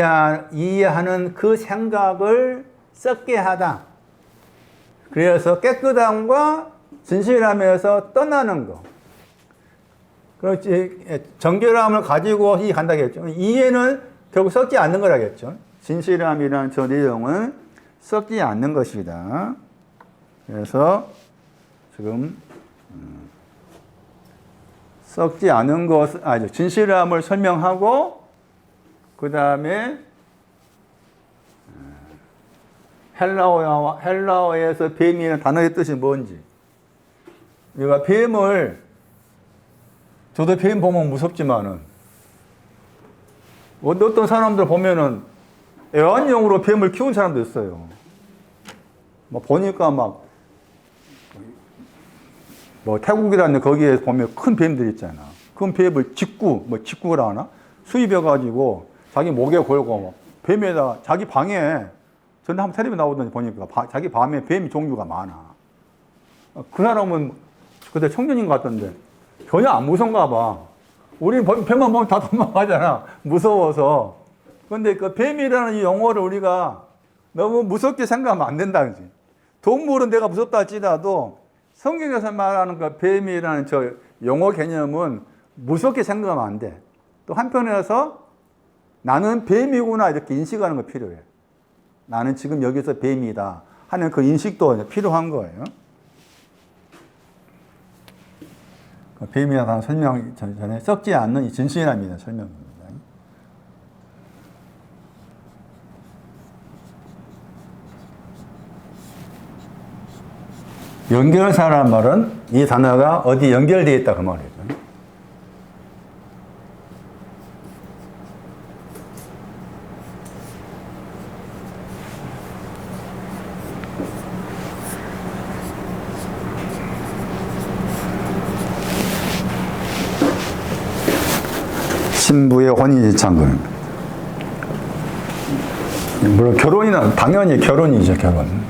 이해하는 그 생각을 썩게 하다. 그래서 깨끗함과 진실함에서 떠나는 거. 그렇지. 정결함을 가지고 간다고 했죠. 이해는 결국 썩지 않는 거라겠죠. 진실함이라는 저 내용은 썩지 않는 것이다. 그래서 지금 썩지 않은 것, 진실함을 설명하고 그 다음에 헬라어에서 뱀이라는 단어의 뜻이 뭔지. 우리가 저도 뱀 보면 무섭지만은, 어떤 사람들 보면은 애완용으로 뱀을 키운 사람도 있어요. 보니까 태국이라는 거기에 보면 큰 뱀들 있잖아. 큰 뱀을 직구라 하나? 수입해가지고 자기 목에 걸고 뱀에다가 자기 방에 전에 한번 텔레비 나오더니 보니까 자기 밤에 뱀이 종류가 많아. 그 사람은 그때 청년인 것 같던데 전혀 안 무서운가 봐. 우리는 뱀만 보면 다 도망가잖아. 무서워서. 근데 그 뱀이라는 이 용어를 우리가 너무 무섭게 생각하면 안 된다, 그지? 동물은 내가 무섭다 할지라도 성경에서 말하는 그 뱀이라는 저 용어 개념은 무섭게 생각하면 안 돼. 또 한편에서 나는 뱀이구나 이렇게 인식하는 거 필요해. 나는 지금 여기서 뱀이다 하는 그 인식도 필요한 거예요. 뱀이라는 단어 설명 전에 썩지 않는 이 진실함이라는 설명입니다. 연결사라는 말은 이 단어가 어디 연결되어 있다 그 말이죠. 신부의 혼인지창금. 물론 결혼이나 당연히 결혼이죠, 결혼.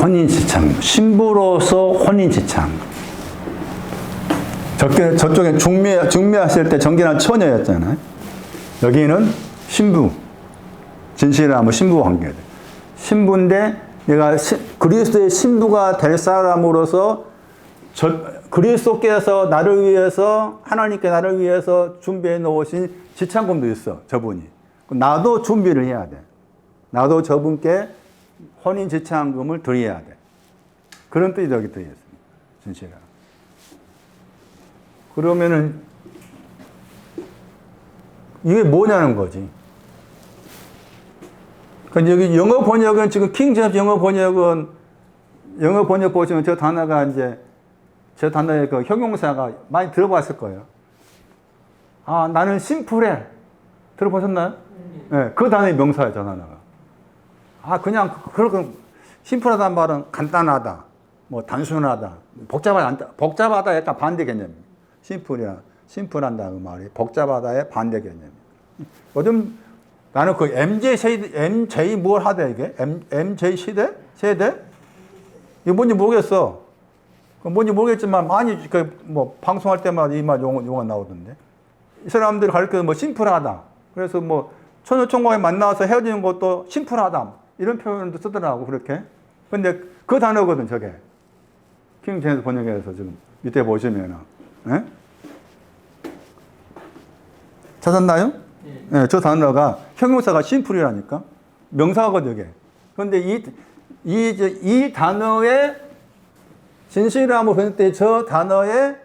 혼인지창, 신부로서 혼인지창. 저쪽에 중매하실 때 정계는 처녀였잖아요. 여기는 신부, 진실함은 신부 관계돼. 신부인데 내가 그리스도의 신부가 될 사람으로서 그리스도께서 나를 위해서 하나님께 나를 위해서 준비해 놓으신 지창금도 있어, 저분이. 나도 준비를 해야 돼. 나도 저분께 혼인 지창금을 드려야 돼. 그런 뜻이 여기 들어 있습니다. 진실함. 그러면은 이게 뭐냐는 거지. 그러니까 여기 영어 번역은 지금 킹제임스 영어 번역 보시면 저 단어가 이제 저 단어의 그 형용사가 많이 들어봤을 거예요. 아, 나는 심플해. 들어보셨나요? 네, 그 단어의 명사예요, 저 단어가. 아, 그냥 그렇게 심플하다는 말은 간단하다, 뭐 단순하다, 복잡하다 약간 반대 개념입니다. 심플한다 그 말이 복잡하다의 반대 개념. 요즘 나는 그 MJ 뭘 하대 이게? MJ 세대? 이거 뭔지 모르겠어. 뭔지 모르겠지만 많이 뭐 방송할 때마다 이 말 용어 나오던데. 이 사람들이 가르쳐서 뭐 심플하다. 그래서 뭐 처녀총각에 만나서 헤어지는 것도 심플하다. 이런 표현도 쓰더라고 그렇게. 근데 그 단어거든 저게. 킹제임스 번역에서 지금 밑에 보시면은. 네? 찾았나요? 네, 저 단어가 형용사가 심플이라니까 명사거든 이게. 그런데 이 단어의 진실함을 보낼 때 저 단어의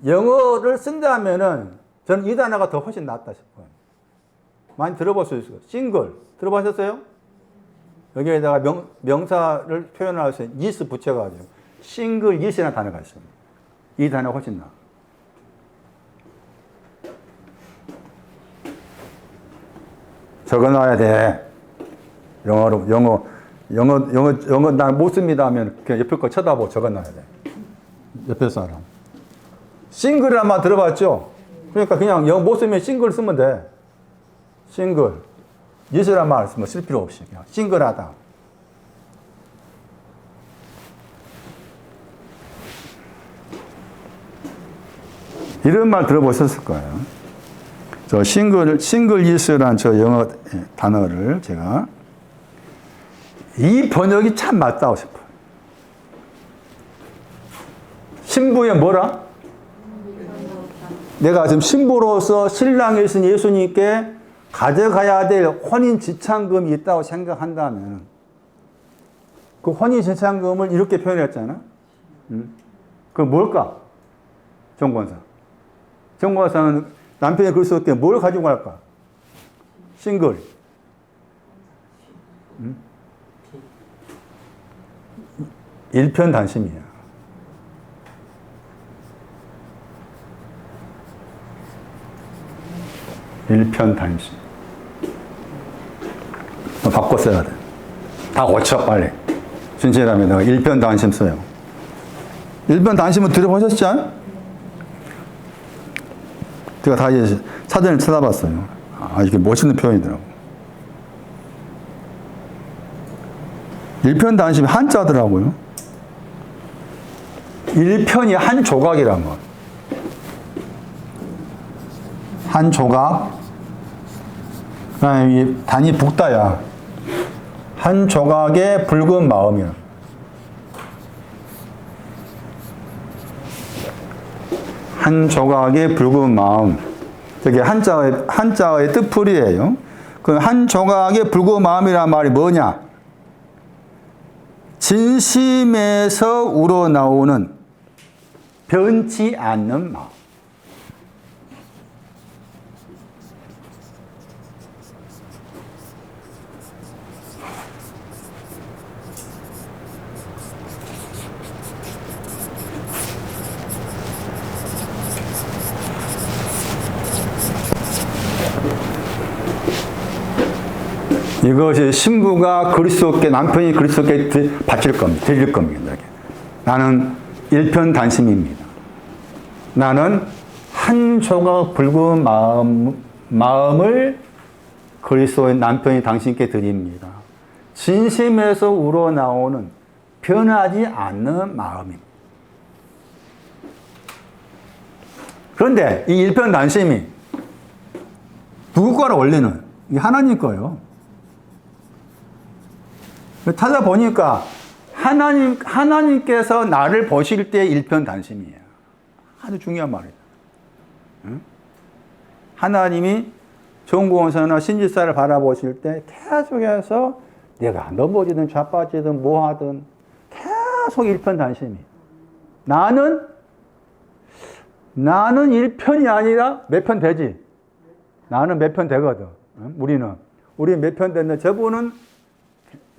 영어를 쓴다면은 저는 이 단어가 더 훨씬 낫다 싶어요. 많이 들어볼 수 있어요. 싱글 들어보셨어요? 여기에다가 명사를 표현할 수 있는 is 붙여가지고 싱글 is라는 단어가 있습니다. 이 단어가 훨씬 나아. 적어놔야 돼. 영어 난 못 씁니다 하면 그냥 옆에 거 쳐다보고 적어놔야 돼. 옆에 사람. 싱글이란 말 들어봤죠? 그러니까 그냥 영어 못 쓰면 싱글 쓰면 돼. 싱글. 예시란 말 쓰면 쓸 필요 없이 그냥 싱글하다. 이런 말 들어보셨을 거예요. 저 싱글 is란 저 영어 단어를 제가 이 번역이 참 맞다고 싶어요. 신부의 뭐라? 내가 지금 신부로서 신랑이신 예수님께 가져가야 될 혼인 지창금이 있다고 생각한다면 그 혼인 지창금을 이렇게 표현했잖아. 그 뭘까? 정권사는 남편이 그리스도께 뭘 가지고 갈까? 싱글. 일편단심이야. 일편단심. 바꿔 써야 돼. 다 고쳐 빨리. 진실하면 내가 일편단심 써요. 일편단심은 들어보셨죠? 제가 다 이제 사전을 찾아봤어요. 아, 이게 멋있는 표현이더라고. 일편단심이 한자더라고요. 일편이 한 조각이란 것. 한 조각. 그다음에 단이 북다야. 한 조각의 붉은 마음이야. 한 조각의 붉은 마음. 저게 한자의 뜻풀이에요. 그 한 조각의 붉은 마음이란 말이 뭐냐? 진심에서 우러나오는 변치 않는 마음. 이것이 신부가 그리스도께, 남편이 그리스도께 드릴 겁니다. 나는 일편단심입니다. 나는 한 조각 붉은 마음을 그리스도의 남편이 당신께 드립니다. 진심에서 우러나오는 변하지 않는 마음입니다. 그런데 이 일편단심이 누구 거라 원래는? 이게 하나님 거예요. 찾아보니까 하나님께서 나를 보실 때 일편단심이에요. 아주 중요한 말이에요. 응? 하나님이 정보원사나 신지사를 바라보실 때 계속해서 내가 넘어지든 좌빠지든 뭐하든 계속 일편단심이에요. 나는 일편이 아니라 몇 편 되지? 나는 몇 편 되거든. 응? 우리는 몇 편 됐는데 저분은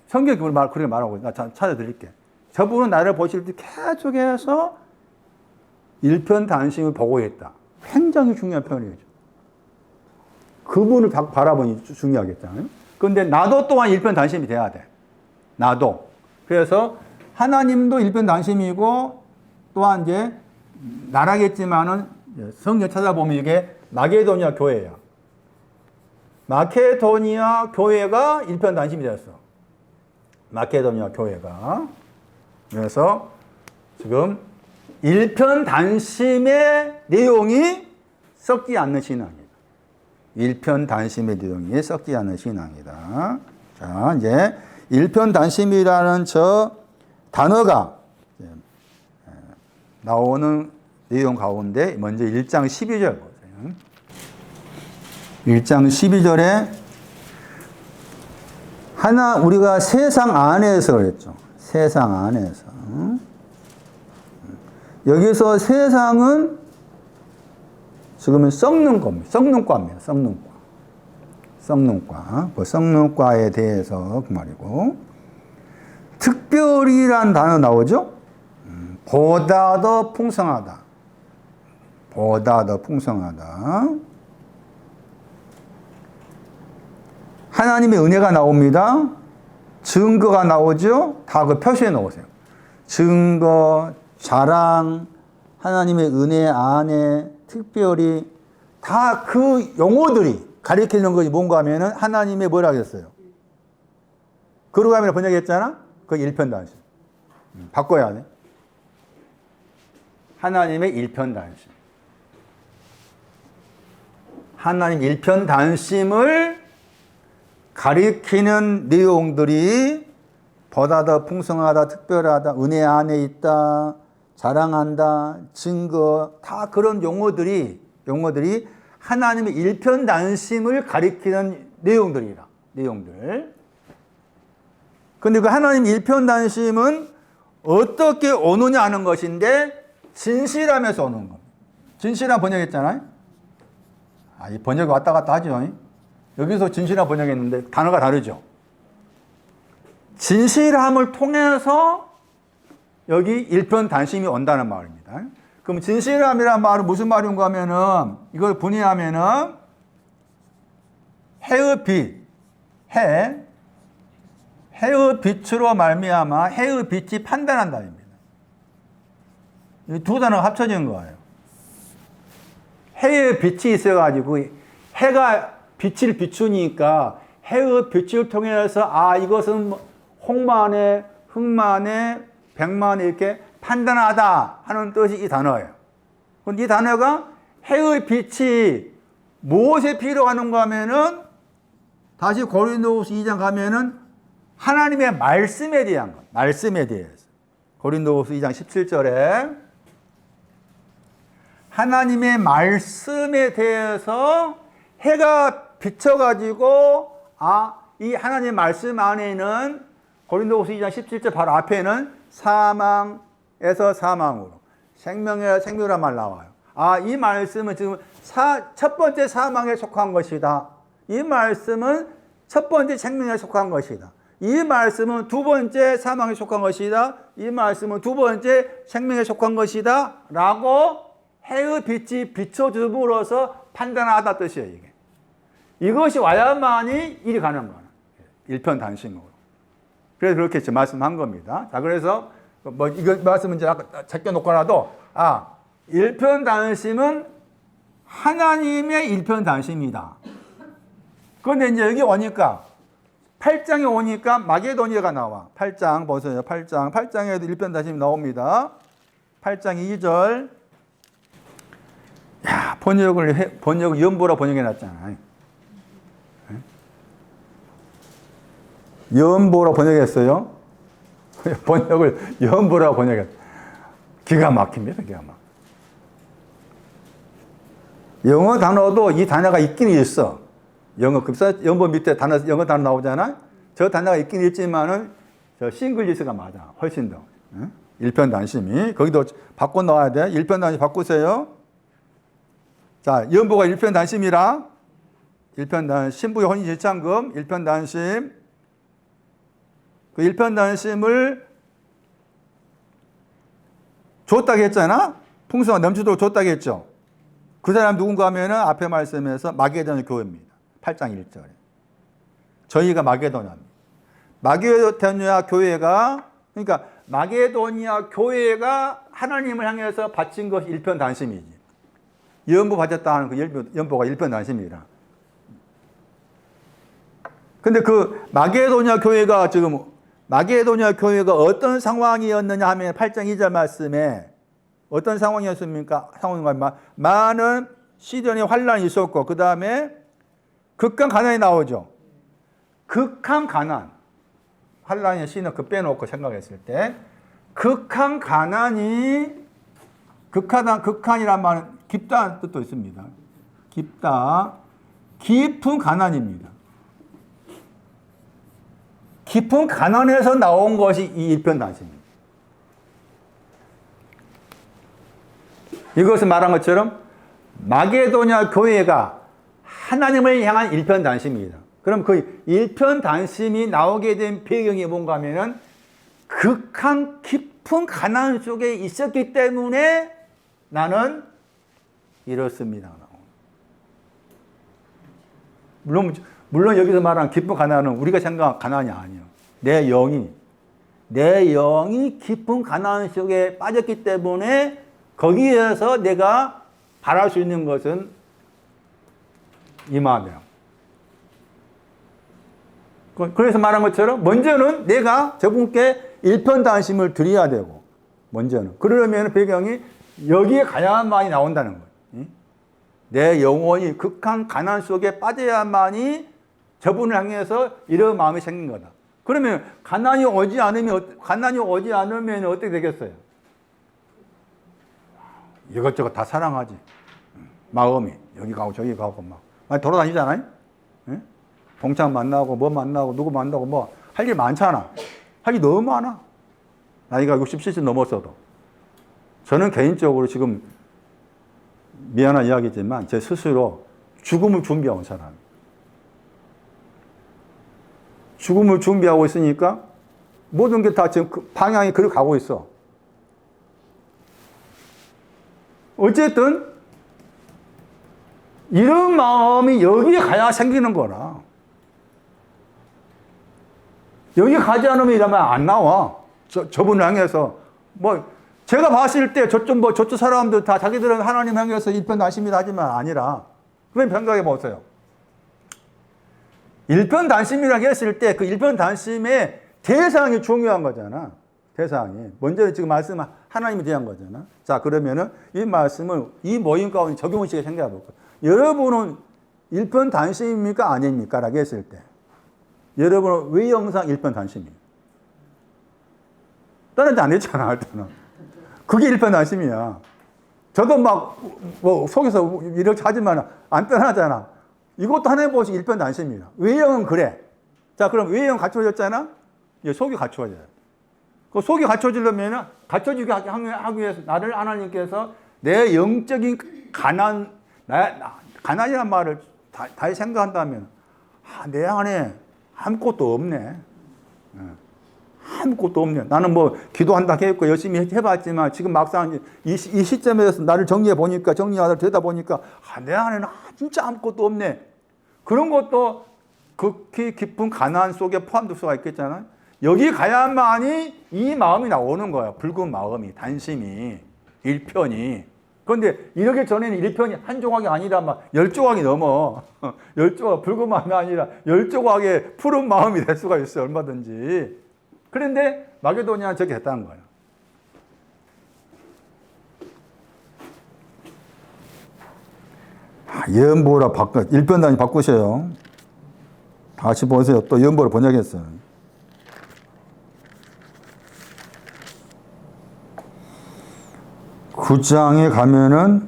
성경이 그렇게 말하고, 나 찾아드릴게. 저분은 나를 보실 때 계속해서 일편단심을 보고 있다. 굉장히 중요한 표현이죠. 그분을 바라보니 중요하겠잖아요. 그런데 나도 또한 일편단심이 돼야 돼. 나도. 그래서 하나님도 일편단심이고, 또한 이제, 나라겠지만은, 성경 찾아보면 이게 마게도니아 교회야. 마케도니아 교회가 일편단심이 되었어. 마케도니아 교회가. 그래서 지금 일편단심의 내용이 섞지 않는 신앙이다. 일편단심의 내용이 섞지 않는 신앙이다. 자, 이제 일편단심이라는 저 단어가 나오는 내용 가운데 먼저 1장 12절 보세요. 1장 12절에 우리가 세상 안에서 그랬죠. 세상 안에서. 여기서 세상은 지금은 썩는 겁니다. 썩는 과입니다. 썩는 과. 썩는 과. 그 썩는 과에 대해서 그 말이고. 특별히란 단어 나오죠? 보다 더 풍성하다. 보다 더 풍성하다. 하나님의 은혜가 나옵니다. 증거가 나오죠? 다 그 표시해 놓으세요. 증거, 자랑, 하나님의 은혜 안에 특별히 다 그 용어들이 가리키는 것이 뭔가 하면은 하나님의 뭐라 그랬어요? 거룩함이라 번역했잖아? 그 일편단심. 바꿔야 하네. 하나님의 일편단심. 하나님 일편단심을 가리키는 내용들이 보다 더 풍성하다, 특별하다, 은혜 안에 있다, 자랑한다, 증거, 다 그런 용어들이 하나님의 일편단심을 가리키는 내용들이라. 내용들. 근데 그 하나님 일편단심은 어떻게 오느냐 하는 것인데 진실함에서 오는 겁니다. 진실함 번역했잖아요. 이 번역이 왔다 갔다 하죠. 여기서 진실함 번역했는데 단어가 다르죠. 진실함을 통해서 여기 일편단심이 온다는 말입니다. 그럼 진실함이란 말은 무슨 말인가 하면은 이걸 분이하면은 해의 빛, 해의 빛으로 말미암아 해의 빛이 판단한다입니다. 이 두 단어가 합쳐진 거예요. 해의 빛이 있어가지고 해가 빛을 비추니까 해의 빛을 통해서 아 이것은 홍만에 흑만에 백만에 이렇게 판단하다 하는 뜻이 이 단어예요. 근데 이 단어가 해의 빛이 무엇에 필요하는가 하면은 다시 고린도후서 2장 가면은 하나님의 말씀에 대한 것, 말씀에 대해서. 고린도후서 2장 17절에 하나님의 말씀에 대해서 해가 비춰가지고 이 하나님의 말씀 안에는 고린도후서 2장 17절 바로 앞에는 사망에서 사망으로 생명에서 생명이란 말 나와요. 이 말씀은 지금 첫 번째 사망에 속한 것이다. 이 말씀은 첫 번째 생명에 속한 것이다. 이 말씀은 두 번째 사망에 속한 것이다. 이 말씀은 두 번째 생명에 속한 것이다. 라고 해의 빛이 비춰줌으로써 판단하다 뜻이에요, 이게. 이것이 와야만이 일이 가는 거예요. 일편단심으로. 그래서 그렇게 지금 말씀한 겁니다. 자, 그래서 이거 말씀은 이제 아까 제껴놓고라도 일편단심은 하나님의 일편단심이다. 그런데 이제 여기 오니까 8장에 오니까 마게도니아가 나와. 8장 보세요. 8장에도 일편단심이 나옵니다. 8장 2절. 야, 번역을 연보라 번역해 놨잖아. 연보라 번역했어요. 번역을 연보라 번역했어. 기가 막힙니다. 기가 막. 영어 단어도 이 단어가 있긴 있어. 영어 급사 연보 밑에 영어 단어 나오잖아. 저 단어가 있긴 있지만은 저 싱글리스가 맞아. 훨씬 더. 일편단심이 거기도 바꿔 넣어야 돼. 일편단심 바꾸세요. 자, 연보가 일편단심이라. 신부의 혼인일창금 일편단심. 그 일편단심을 줬다고 했잖아. 풍성한 넘치도록 줬다고 했죠. 그 사람 누군가 하면은 앞에 말씀에서 마게도냐 교회입니다. 8장 1절에. 저희가 마게도냐입니다. 마게도냐 교회가, 그러니까 마게도냐 교회가 하나님을 향해서 바친 것이 일편단심이지. 연보 받았다 하는 그 연보가 일편단심이라. 근데 그 마게도냐 교회가 어떤 상황이었느냐 하면 8장 2절 말씀에 어떤 상황이었습니까? 많은 시련의 환란이 있었고 그 다음에 극한 가난이 나오죠. 극한 가난. 환란의 시는 그 빼놓고 생각했을 때 극한 가난이 극한이란 말은 깊다는 뜻도 있습니다. 깊다. 깊은 가난입니다. 깊은 가난에서 나온 것이 이 일편단심입니다. 이것을 말한 것처럼 마게도냐 교회가 하나님을 향한 일편단심입니다. 그럼 그 일편단심이 나오게 된 배경이 뭔가 하면은 극한 깊은 가난 속에 있었기 때문에 나는 이렇습니다. 물론 여기서 말하는 깊은 가난은 우리가 생각한 가난이 아니에요. 내 영이 깊은 가난 속에 빠졌기 때문에 거기에서 내가 바랄 수 있는 것은 이만해요. 그래서 말한 것처럼 먼저는 내가 저분께 일편단심을 드려야 되고 먼저는. 그러려면 배경이 여기에 가야만이 나온다는 거예요. 내 영혼이 극한 가난 속에 빠져야만이 저분을 향해서 이런 마음이 생긴 거다. 그러면 가난이 오지 않으면 어떻게 되겠어요? 이것저것 다 사랑하지. 마음이 여기 가고 저기 가고 막 많이 돌아다니잖아요. 동창 만나고 뭐 만나고 누구 만나고 뭐 할 일 많잖아. 할 일 너무 많아. 나이가 60, 70 넘었어도. 저는 개인적으로 지금 미안한 이야기지만 제 스스로 죽음을 준비하고 온 사람. 죽음을 준비하고 있으니까 모든 게 다 지금 그 방향이 그렇게 가고 있어. 어쨌든 이런 마음이 여기에 가야 생기는 거라. 여기 가지 않으면 이러면 안 나와. 저분을 향해서 뭐 제가 봤을 때 저쪽 사람들 다 자기들은 하나님 향해서 일편단심이라 하지만 아니라, 그럼 생각해 보세요. 일편단심이라고 했을 때 그 일편단심의 대상이 중요한 거잖아. 대상이. 먼저 지금 말씀 하나님에 대한 거잖아. 자, 그러면은 이 말씀을 이 모임 가운데 적용식에 생각해 볼까요? 여러분은 일편단심입니까? 아닙니까? 라고 했을 때. 여러분은 왜 영상 일편단심이에요? 다른 데 안 했잖아, 일단은. 그게 일편단심이야. 저도 막, 속에서 이렇게 하지만 안 떠나잖아. 이것도 하나님 보시 일편단심이야. 외형은 그래. 자, 그럼 외형 갖춰졌잖아? 속이 갖춰져요. 그 속이 갖춰지려면, 갖춰지게 하기 위해서 나를 하나님께서 내 영적인 가난이란 말을 다 생각한다면, 내 안에 아무것도 없네. 아무것도 없네. 나는 뭐 기도한다 했고 열심히 해봤지만 지금 막상 이 시점에서 나를 정리하다 보니까 내 안에는 진짜 아무것도 없네. 그런 것도 극히 깊은 가난 속에 포함될 수가 있겠잖아요. 여기 가야만이 이 마음이 나오는 거야. 붉은 마음이, 단심이, 일편이. 그런데 이렇게 전에는 일편이 한 조각이 아니라 막 10조각이 넘어. 10조각, 붉은 마음이 아니라 10조각의 푸른 마음이 될 수가 있어요. 얼마든지. 그런데 마게도니아는 저렇게 했다는 거예요. 예언보라 일편단위 바꾸세요. 다시 보세요. 또 예언보라 번역했어요. 구장에 가면은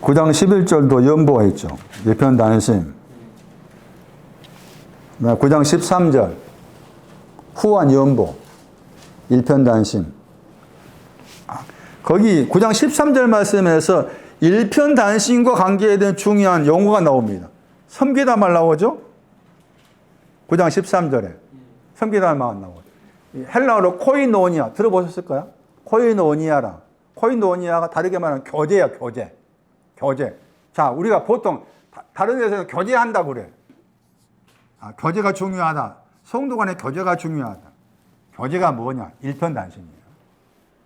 9장 11절도 예언보가 있죠. 일편단심. 9장 13절 후한 예언보 일편단심. 거기 9장 13절 말씀에서 일편단심과 관계된 중요한 용어가 나옵니다. 섬기다 말 나오죠? 9장 13절에 섬기다 말 나오죠. 헬라어로 코이노니아 들어보셨을까요? 코이노니아라. 코이노니아가 다르게 말하면 교제야, 교제. 교제. 자, 우리가 보통 다른 데서는 교제한다고 그래. 교제가 중요하다. 성도 간의 교제가 중요하다. 교제가 뭐냐? 일편단심이에요.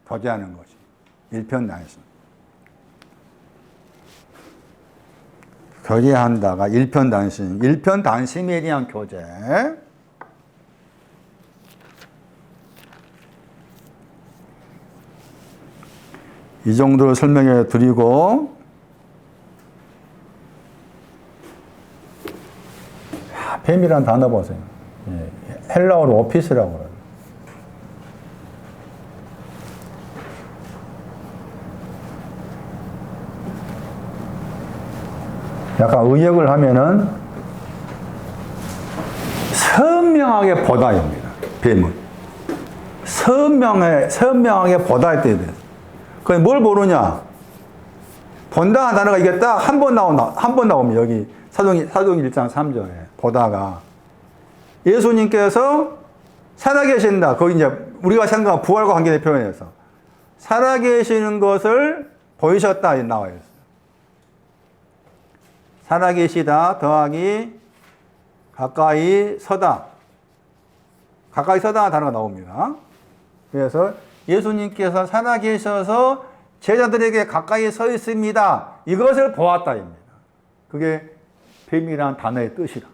교제하는 것이. 일편단심. 교제한다가 일편단심. 일편단심에 대한 교제. 이 정도를 설명해 드리고, 뱀이라는 단어 보세요. 헬라어로 오피스라고 그래요. 약간 의역을 하면은 선명하게 보다입니다. 뱀은. 선명하게 보다 했대야 돼요. 그게 뭘 보느냐? 본다는 단어가 이게 딱 한 번 나옵니다. 여기 사도행 1장 3절에. 보다가. 예수님께서 살아계신다. 거기 이제 우리가 생각한 부활과 관계된 표현에서. 살아계시는 것을 보이셨다. 나와 있어요. 살아계시다 더하기 가까이 서다. 가까이 서다 단어가 나옵니다. 그래서 예수님께서 살아계셔서 제자들에게 가까이 서 있습니다. 이것을 보았다입니다. 그게 뱀이라는 단어의 뜻이라.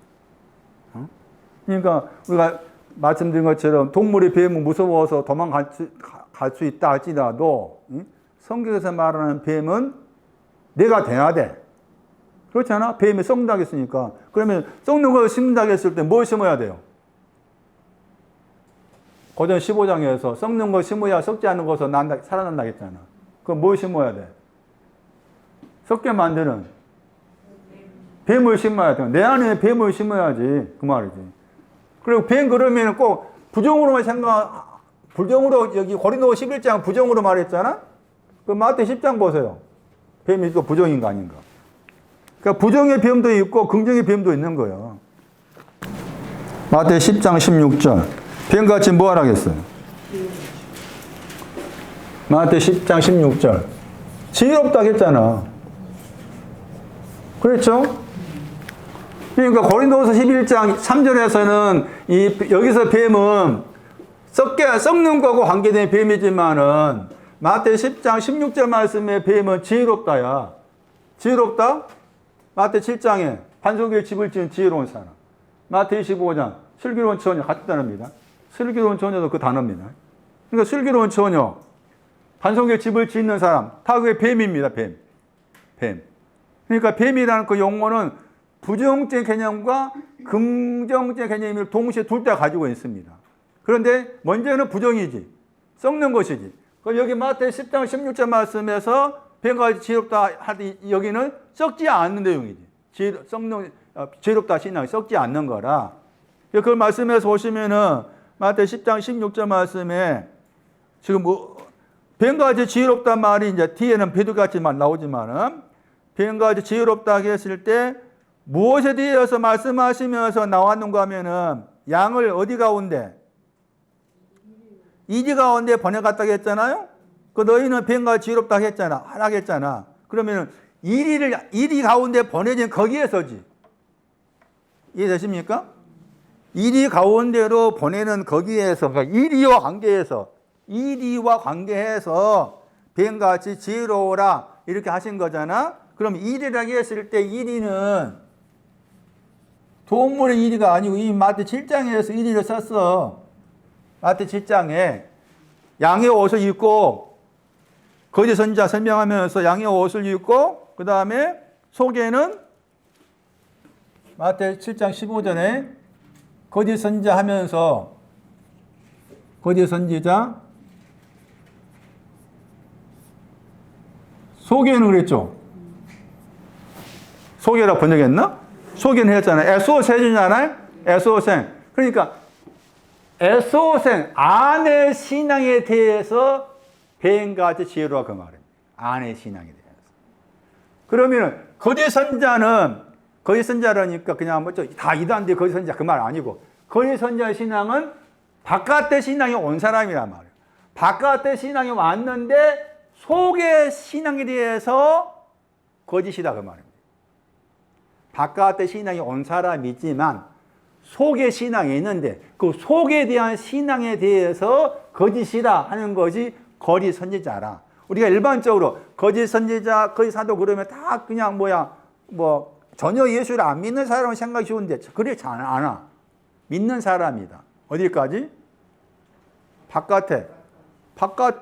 그러니까 우리가 말씀드린 것처럼 동물이 뱀은 무서워서 도망갈 수 있다 할지라도 성경에서 말하는 뱀은 내가 돼야 돼. 그렇잖아? 뱀이 썩는다고 했으니까. 그러면 썩는 걸 심는다고 했을 때 뭘 심어야 돼요? 고전 15장에서 썩는 걸 심어야 썩지 않는 것을 살아난다 했잖아. 그럼 뭘 심어야 돼? 썩게 만드는 뱀을 심어야 돼. 내 안에 뱀을 심어야지. 그 말이지. 그리고 뱀 그러면 꼭 부정으로만 부정으로 여기 고린도 11장 부정으로 말했잖아? 그 마태 10장 보세요. 뱀이 또 부정인가 아닌가. 그러니까 부정의 뱀도 있고 긍정의 뱀도 있는 거예요. 마태 10장 16절. 뱀같이 뭐 하라겠어요? 마태 10장 16절. 지혜롭다고 했잖아. 그렇죠? 그러니까 고린도서 11장 3절에서는 여기서 뱀은 썩는 거고 관계된 뱀이지만은 마태 10장 16절 말씀에 뱀은 지혜롭다야. 지혜롭다? 마태 7장에 반석에 집을 지은 지혜로운 사람. 마태 25장 슬기로운 처녀 같은 단어입니다. 슬기로운 처녀도 그 단어입니다. 그러니까 슬기로운 처녀, 반석에 집을 짓는 사람, 다 그게 뱀입니다. 뱀. 그러니까 뱀이라는 그 용어는 부정적 개념과 긍정적 개념을 동시에 둘 다 가지고 있습니다. 그런데 먼저는 부정이지. 썩는 것이지. 그럼 여기 마태 10장 16절 말씀에서 뱀과 지혜롭다 하되 여기는 썩지 않는 내용이지. 지혜롭다 신앙이 썩지 않는 거라. 그걸 말씀에서 보시면은 마태 10장 16절 말씀에 지금 뱀과 지혜롭다 말이 이제 뒤에는 비둘기같이만 나오지만은 뱀과 지혜롭다 했을 때 무엇에 대해서 말씀하시면서 나왔는가 하면은 양을 어디 가운데? 이리 가운데 보내갔다고 했잖아요? 그 너희는 뱀과 지혜롭다 했잖아. 하라고 했잖아. 그러면은 이리 가운데 보내진 거기에서지. 이해되십니까? 이리 가운데로 보내는 거기에서, 그러니까 이리와 관계해서 뱀같이 지혜로워라 이렇게 하신 거잖아. 그럼 이리라고 했을 때 이리는 동물의 이리가 아니고 이 마태 7장에서 이리를 썼어. 마태 7장에 양의 옷을 입고 거짓 선지자 설명하면서 양의 옷을 입고 그 다음에 속에는 마태 7장 15절에 거짓 선지자 하면서 거짓 선지자 속에는 그랬죠. 속에라 번역했나? 속에는 했잖아요. 에스오스 해주잖아요. 에스오생. 그러니까 에스오생 아내 신앙에 대해서 뱀같이 지혜로워 그 말입니다. 아내 신앙에 대해서. 그러면 거짓 선자라니까 그냥 다 이단데 거짓 선자 그 말 아니고 거짓 선자 신앙은 바깥의 신앙이 온 사람이란 말이에요. 바깥의 신앙이 왔는데 속의 신앙에 대해서 거짓이다 그 말입니다. 바깥의 신앙이 온 사람이지만 속의 신앙이 있는데 그 속에 대한 신앙에 대해서 거짓이다 하는 것이 거짓 선지자라. 우리가 일반적으로 거짓 선지자, 거짓 사도 그러면 다 그냥 전혀 예수를 안 믿는 사람은 생각이 쉬운데 그렇지 않아. 믿는 사람이다. 어디까지? 바깥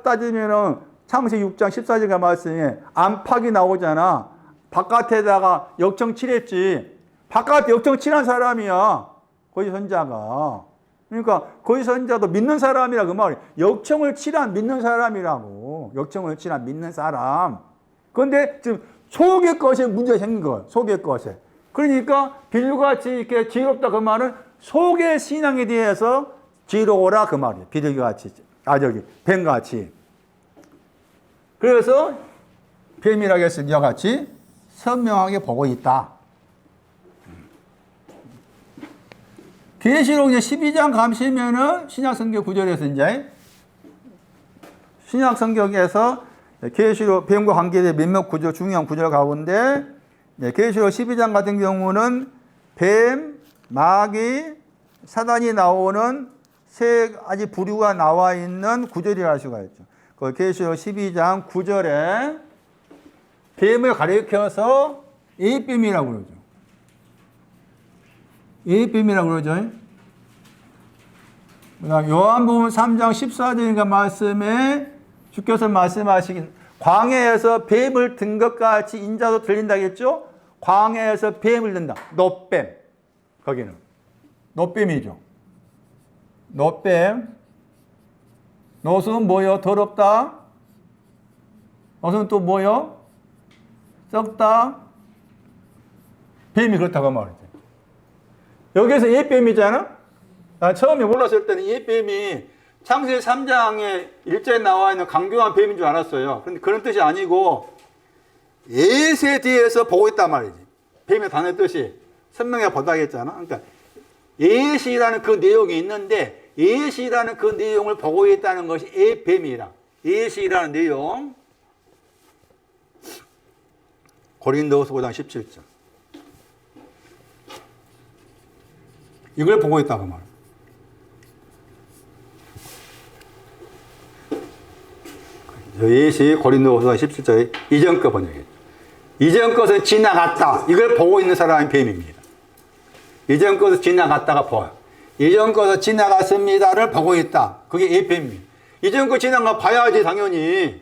따지면은 창세기 6장 14절의 말씀에 안팎이 나오잖아. 바깥에다가 역청 칠했지. 바깥에 역청 칠한 사람이야. 거짓 선자가. 그러니까 거짓 선자도 믿는 사람이라 그 말이야. 역청을 칠한 믿는 사람이라고. 역청을 칠한 믿는 사람. 그런데 지금 속의 것에 문제가 생긴 거야. 속의 것에. 그러니까 비둘기같이 이렇게 지혜롭다 그 말은 속의 신앙에 대해서 지혜로워라 그 말이에요. 비둘기같이. 뱀같이. 그래서 뱀이라고 했을 때 이와 같이 선명하게 보고 있다. 계시록 12장 가시면은 신약성경 구절에서 이제 신약성경에서 계시록 뱀과 관계된 몇몇 구절 중요한 구절 가운데 계시록 12장 같은 경우는 뱀, 마귀, 사단이 나오는 세 가지 부류가 나와 있는 구절이라 할 수가 있죠. 그 계시록 12장 9절에 뱀을 가리켜서 에이뱀이라고 그러죠. 에이뱀이라고 그러죠. 요한복음 3장 14절인가 말씀에 주께서 말씀하시긴 광야에서 뱀을 든 것 같이 인자도 들린다겠죠? 광야에서 뱀을 든다. 노뱀. 거기는. 노뱀이죠. 노뱀. 노는 뭐요? 더럽다. 노는 또 뭐요? 썩다. 뱀이 그렇다고 말이죠. 여기서 옛뱀이잖아? 난 처음에 몰랐을 때는 옛뱀이 창세기 3장에 1절에 나와 있는 강교한 뱀인 줄 알았어요. 그런데 그런 뜻이 아니고 옛에 대해서 보고 있단 말이지. 뱀의 단어 뜻이 선명해 보다 했잖아. 그러니까 옛이라는 그 내용이 있는데 옛이라는 그 내용을 보고 있다는 것이 옛뱀이라. 옛이라는 내용. 고린도후서 5장 17절. 이걸 보고 있다고 말이야. 예시 고린도후서 17절에 이전 것 번역이에요. 이전 것은 지나갔다. 이걸 보고 있는 사람이 뱀입니다. 이전 것은 지나갔다가 보여. 이전 것은 지나갔습니다를 보고 있다. 그게 뱀입니다. 이전 것 지나간 거 봐야지 당연히.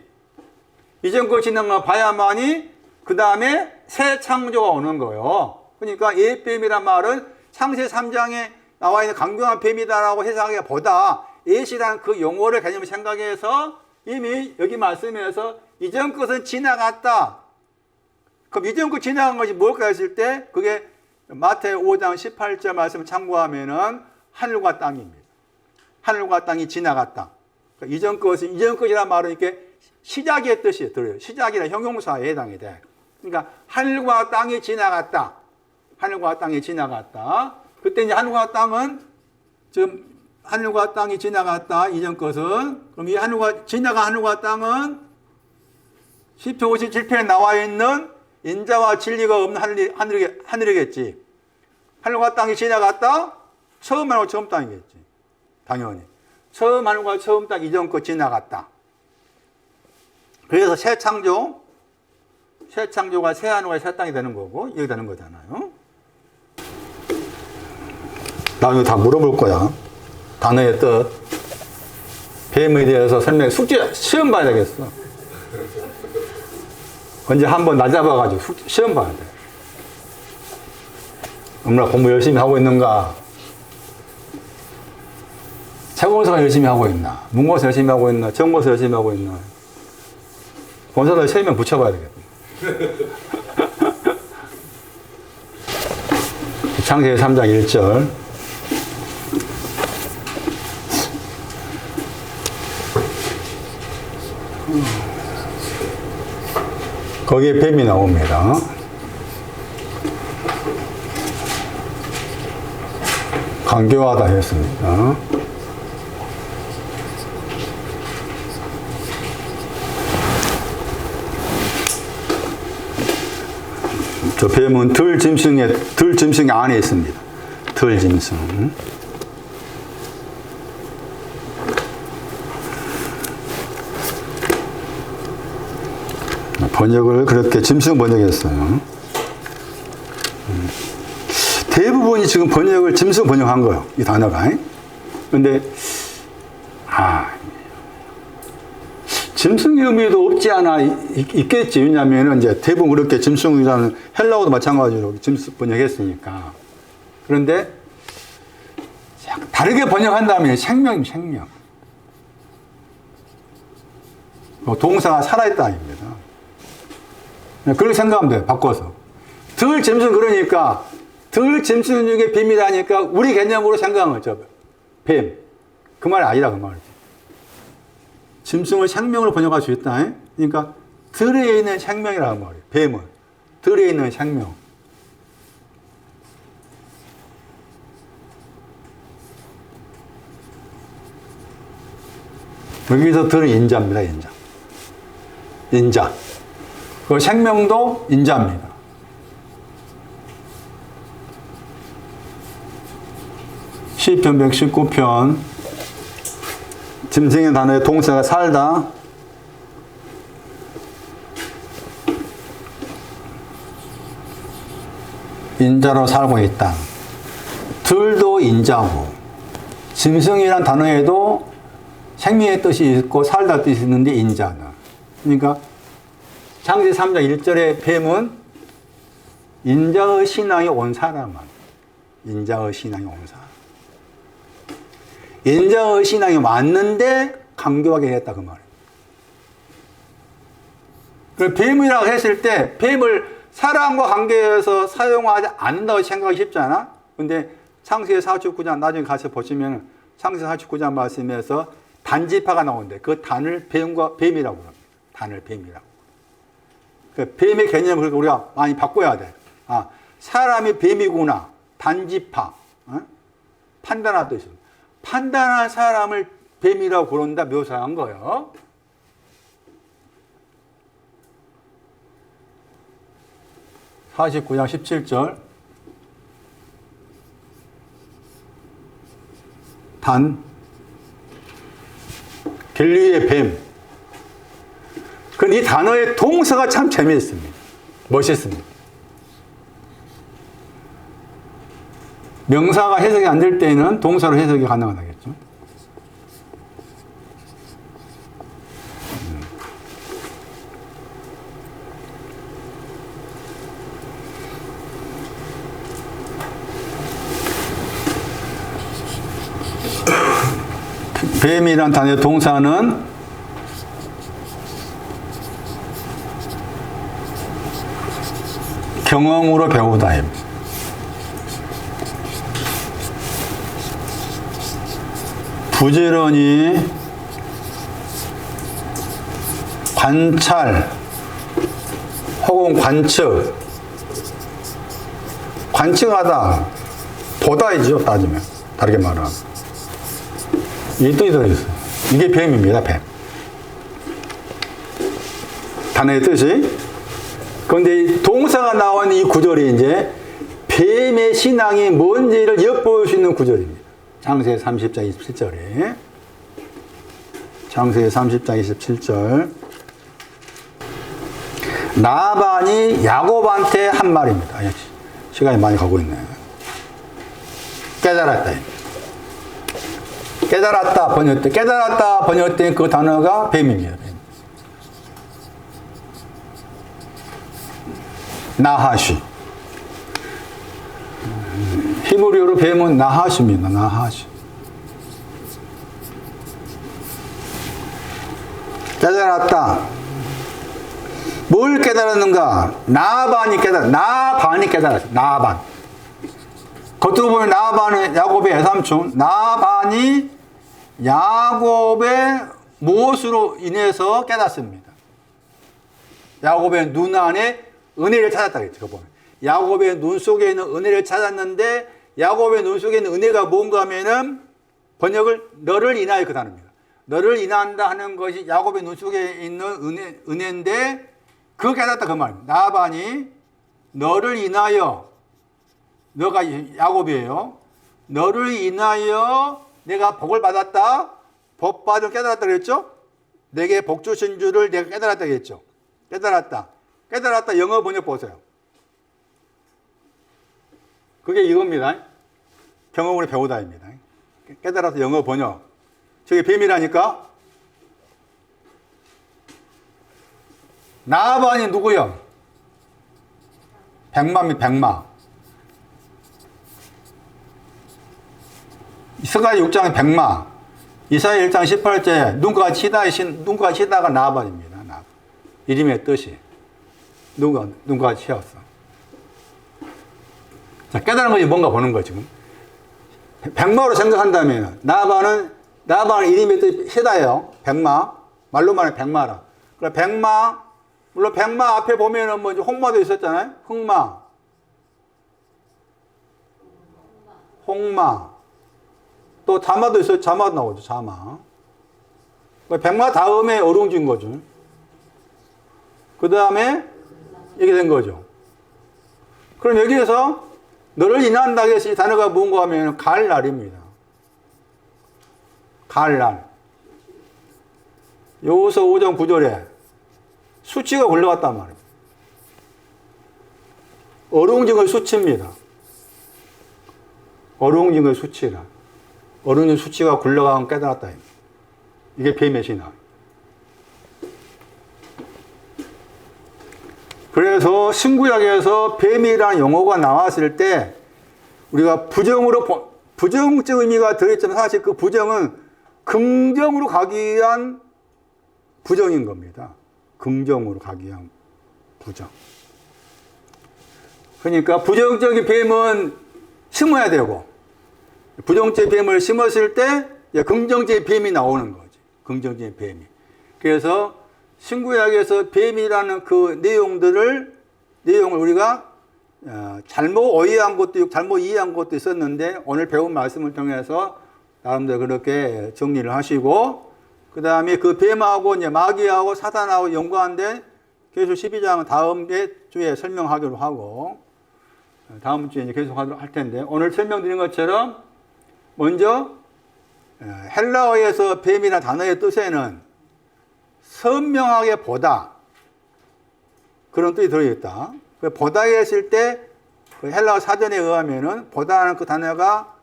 이전 것 지나간 거 봐야만이 그 다음에 새 창조가 오는 거예요. 그러니까 뱀이란 말은 창세 3장에 나와 있는 강경한 뱀이다라고 해석하기보다 예시라는 그 용어를 개념을 생각해서 이미 여기 말씀에서 이전 것은 지나갔다. 그럼 이전 것 지나간 것이 뭘까 했을 때 그게 마태오 5장 18절 말씀을 참고하면은 하늘과 땅입니다. 하늘과 땅이 지나갔다. 그러니까 이전 것이란 말은 이렇게 시작의 뜻이 들어요. 시작이라 형용사에 해당이 돼. 그러니까 하늘과 땅이 지나갔다. 하늘과 땅이 지나갔다. 그때 이제 하늘과 땅은 지금 하늘과 땅이 지나갔다. 이전 것은 그럼 이 지나간 하늘과 땅은 시편 57편에 나와 있는 인자와 진리가 없는 하늘이겠지. 하늘과 땅이 지나갔다. 처음 하늘과 처음 땅이겠지. 당연히. 처음 하늘과 처음 땅 이전 것 지나갔다. 그래서 새 창조가 새 하늘과 새 땅이 되는 거고 이렇게 되는 거잖아요. 나 이거 다 물어볼 거야. 단어의 뜻. 뱀에 대해서 숙제 시험 봐야 되겠어. 언제 한번 날 잡아가지고 시험 봐야 돼. 얼마나 공부 열심히 하고 있는가. 최고원서가 열심히 하고 있나. 문고사 열심히 하고 있나. 정고사 열심히 하고 있나. 본사들 3명 붙여봐야 되겠다. 창세기 3장 1절. 거기에 뱀이 나옵니다. 간교하다 했습니다. 저 뱀은 들 짐승 안에 있습니다. 들 짐승. 번역을 그렇게 짐승 번역했어요. 대부분이 지금 번역을 짐승 번역한 거예요. 이 단어가. 근데 짐승의 의미도 없지 않아 있겠지. 왜냐하면 이제 대부분 그렇게 짐승이라는 헬라어도 마찬가지로 짐승 번역했으니까. 그런데 다르게 번역한다면 생명입니다. 생명. 동사가 살아있다 아닙니다. 그렇게 생각하면 돼요. 바꿔서. 들 짐승 그러니까 들 짐승 중에 뱀이라니까 우리 개념으로 생각하는 거죠. 뱀. 그 말이 아니라 그 말이지. 짐승을 생명으로 번역할 수 있다. 그러니까 들에 있는 생명이라는 말이에요. 뱀은. 들에 있는 생명. 여기서 들은 인자입니다. 인자. 인자. 그 생명도 인자입니다. 시편 119편 짐승의 단어의 동사가 살다. 인자로 살고 있다. 들도 인자고 짐승이란 단어에도 생명의 뜻이 있고 살다 뜻이 있는데 인자다. 그러니까 창세 3장 1절의 뱀은 인자의 신앙이 온 사람은 인자의 신앙이 온 사람. 인자의 신앙이 왔는데 강교하게 했다 그 말이에요. 그 뱀이라고 했을 때 뱀을 사람과 관계에서 사용하지 않는다고 생각하기 쉽잖아. 근데 창세 49장 나중에 가서 보시면 창세 49장 말씀에서 단지파가 나오는데 그 단을 뱀이라고 합니다. 단을 뱀이라고. 그 뱀의 개념을 우리가 많이 바꿔야 돼. 사람이 뱀이구나. 단지파. 판단할 때 있습니다. 판단할 사람을 뱀이라고 그런다 묘사한 거예요. (49장 17절) 단 갤리의 뱀 이 단어의 동사가 참 재미있습니다. 멋있습니다. 명사가 해석이 안 될 때에는 동사로 해석이 가능하겠죠. 뱀이란 단어의 동사는 경험으로 배우다입니다. 부지런히 관찰 혹은 관측하다, 보다이죠. 따지면 다르게 말하면 이 뜻이 들어있어요. 이게 뱀입니다. 뱀. 단어의 뜻이. 그런데 이 동사가 나온 이 구절이 이제 뱀의 신앙이 뭔지를 엿보일 수 있는 구절입니다. 창세기 30장 27절에. 창세기 30장 27절. 라반이 야곱한테 한 말입니다. 시간이 많이 가고 있네요. 깨달았다. 깨달았다 번역된 그 단어가 뱀입니다. 뱀. 나하시. 히브리어로 뱀은 나하시입니다. 나하시. 깨달았다. 뭘 깨달았는가? 나반이 깨달았어. 나반. 겉으로 보면 나반은 야곱의 외삼촌. 나반이 야곱의 무엇으로 인해서 깨닫습니다. 야곱의 눈 안에 은혜를 찾았다 그랬죠. 보면 야곱의 눈 속에 있는 은혜를 찾았는데, 야곱의 눈 속에 있는 은혜가 뭔가 하면은 번역을 너를 인하여 그 단어입니다. 너를 인한다 하는 것이 야곱의 눈 속에 있는 은혜인데, 그거 깨닫다 그 말입니다. 나반이 너를 인하여, 너가 야곱이에요. 너를 인하여 내가 복을 받았다. 복 받을 깨달았다 그랬죠? 내게 복 주신 줄을 내가 깨달았다 그랬죠? 깨달았다. 영어 번역 보세요. 그게 이겁니다. 경험으로 배우다입니다. 깨달아서 영어 번역. 저게 뱀이라니까? 나반이 누구요? 백마. 스가랴 6장의 백마. 이사야 1장 18절 눈과 치다가 나반입니다. 나반. 이름의 뜻이. 눈과 치였어. 자, 깨달은 것이 뭔가 보는 거죠, 지금. 백마로 생각한다면, 나반은 이름의 뜻이 시다예요. 백마. 말로 말하면 백마라. 그래, 백마. 물론 백마 앞에 보면은 뭐 홍마도 있었잖아요. 홍마. 또 자마도 있어요. 자마 나오죠. 자마. 백마 다음에 어룽진 거죠. 그 다음에 이렇게 된 거죠. 그럼 여기에서 너를 인한다 해서 이 단어가 뭔가 하면 갈날입니다. 갈날. 요서 5장 9절에 수치가 굴러갔단 말이에요. 어룽진 수치입니다. 어룽진 수치라. 어른의 수치가 굴러가면 깨달았다. 이게 뱀의 신앙. 그래서 신구약에서 뱀이라는 용어가 나왔을 때 우리가 부정적 의미가 들어있지만 사실 그 부정은 긍정으로 가기 위한 부정인 겁니다. 긍정으로 가기 위한 부정. 그러니까 부정적인 뱀은 심어야 되고, 부정적인 뱀을 심었을 때 긍정적인 뱀이 나오는 거지. 긍정적인 뱀이. 그래서 신구약에서 뱀이라는 그 내용을 우리가 잘못 이해한 것도 있었는데, 오늘 배운 말씀을 통해서 나름대로 그렇게 정리를 하시고, 그 다음에 그 뱀하고 이제 마귀하고 사탄하고 연관된 계속 12장은 다음 주에 설명하기로 하고, 다음 주에 이제 계속 하도록 할 텐데, 오늘 설명드린 것처럼 먼저 헬라어에서 뱀이라는 단어의 뜻에는 선명하게 보다, 그런 뜻이 들어있다. 보다에 했을 때 그 헬라어 사전에 의하면은 보다라는 그 단어가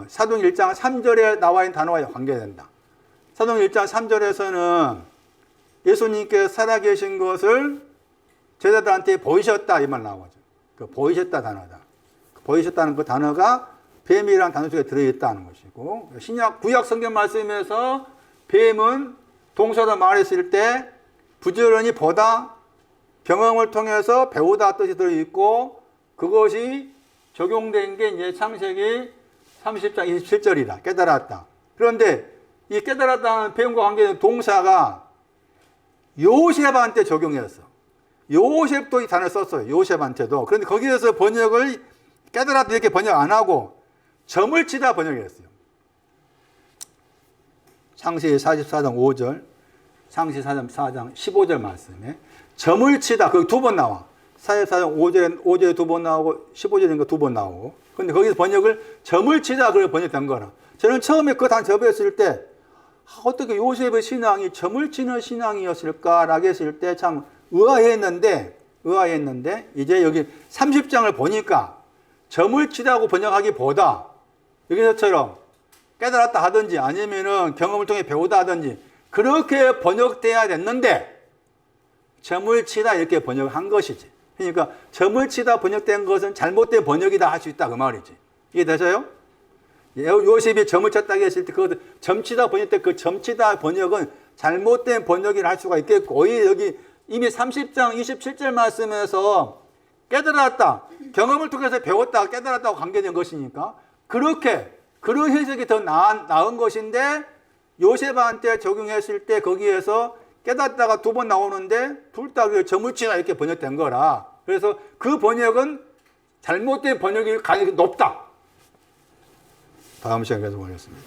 사도행 1장 3절에 나와 있는 단어와 관계된다. 사도행 1장 3절에서는 예수님께서 살아계신 것을 제자들한테 보이셨다 이 말 나오죠. 그 보이셨다 단어다. 보이셨다는 그 단어가 뱀이라는 단어 속에 들어있다는 것이고, 신약 구약 성경 말씀에서 뱀은 동사로 말했을 때 부지런히 보다, 경험을 통해서 배우다 뜻이 들어있고, 그것이 적용된 게 이제 창세기 30장 27절이다. 깨달았다. 그런데 이 깨달았다는 뱀과 관계된 동사가 요셉한테 적용했어. 요셉도 이 단어를 썼어요. 요셉한테도. 그런데 거기에서 번역을 깨달았다 이렇게 번역 안 하고 점을 치다 번역했어요. 창세기 44장 5절, 창세기 4장 15절 말씀에 점을 치다, 거기 두 번 나와. 44장 5절에 두 번 나오고 15절인가 두 번 나오고. 근데 거기서 번역을 점을 치다 그걸 번역된 거라. 저는 처음에 그 단어 접했을 때 어떻게 요셉의 신앙이 점을 치는 신앙이었을까라고 했을 때 참 의아했는데 이제 여기 30장을 보니까 점을 치다고 번역하기보다 여기서처럼 깨달았다 하든지 아니면은 경험을 통해 배우다 하든지 그렇게 번역돼야 됐는데 점을 치다 이렇게 번역한 것이지. 그러니까 점을 치다 번역된 것은 잘못된 번역이다 할 수 있다 그 말이지. 이게 되세요? 요셉이 점을 쳤다고 했을 때 그 점치다 번역된 그 점치다 번역은 잘못된 번역이라 할 수가 있겠고, 오히려 여기 이미 30장 27절 말씀에서 깨달았다, 경험을 통해서 배웠다, 깨달았다고 관계된 것이니까 그렇게 그런 해석이 더 나은 것인데, 요셉한테 적용했을 때 거기에서 깨닫다가 두 번 나오는데 둘 다 점을 치다 이렇게 번역된 거라. 그래서 그 번역은 잘못된 번역일 가능성이 높다. 다음 시간에 계속 보겠습니다.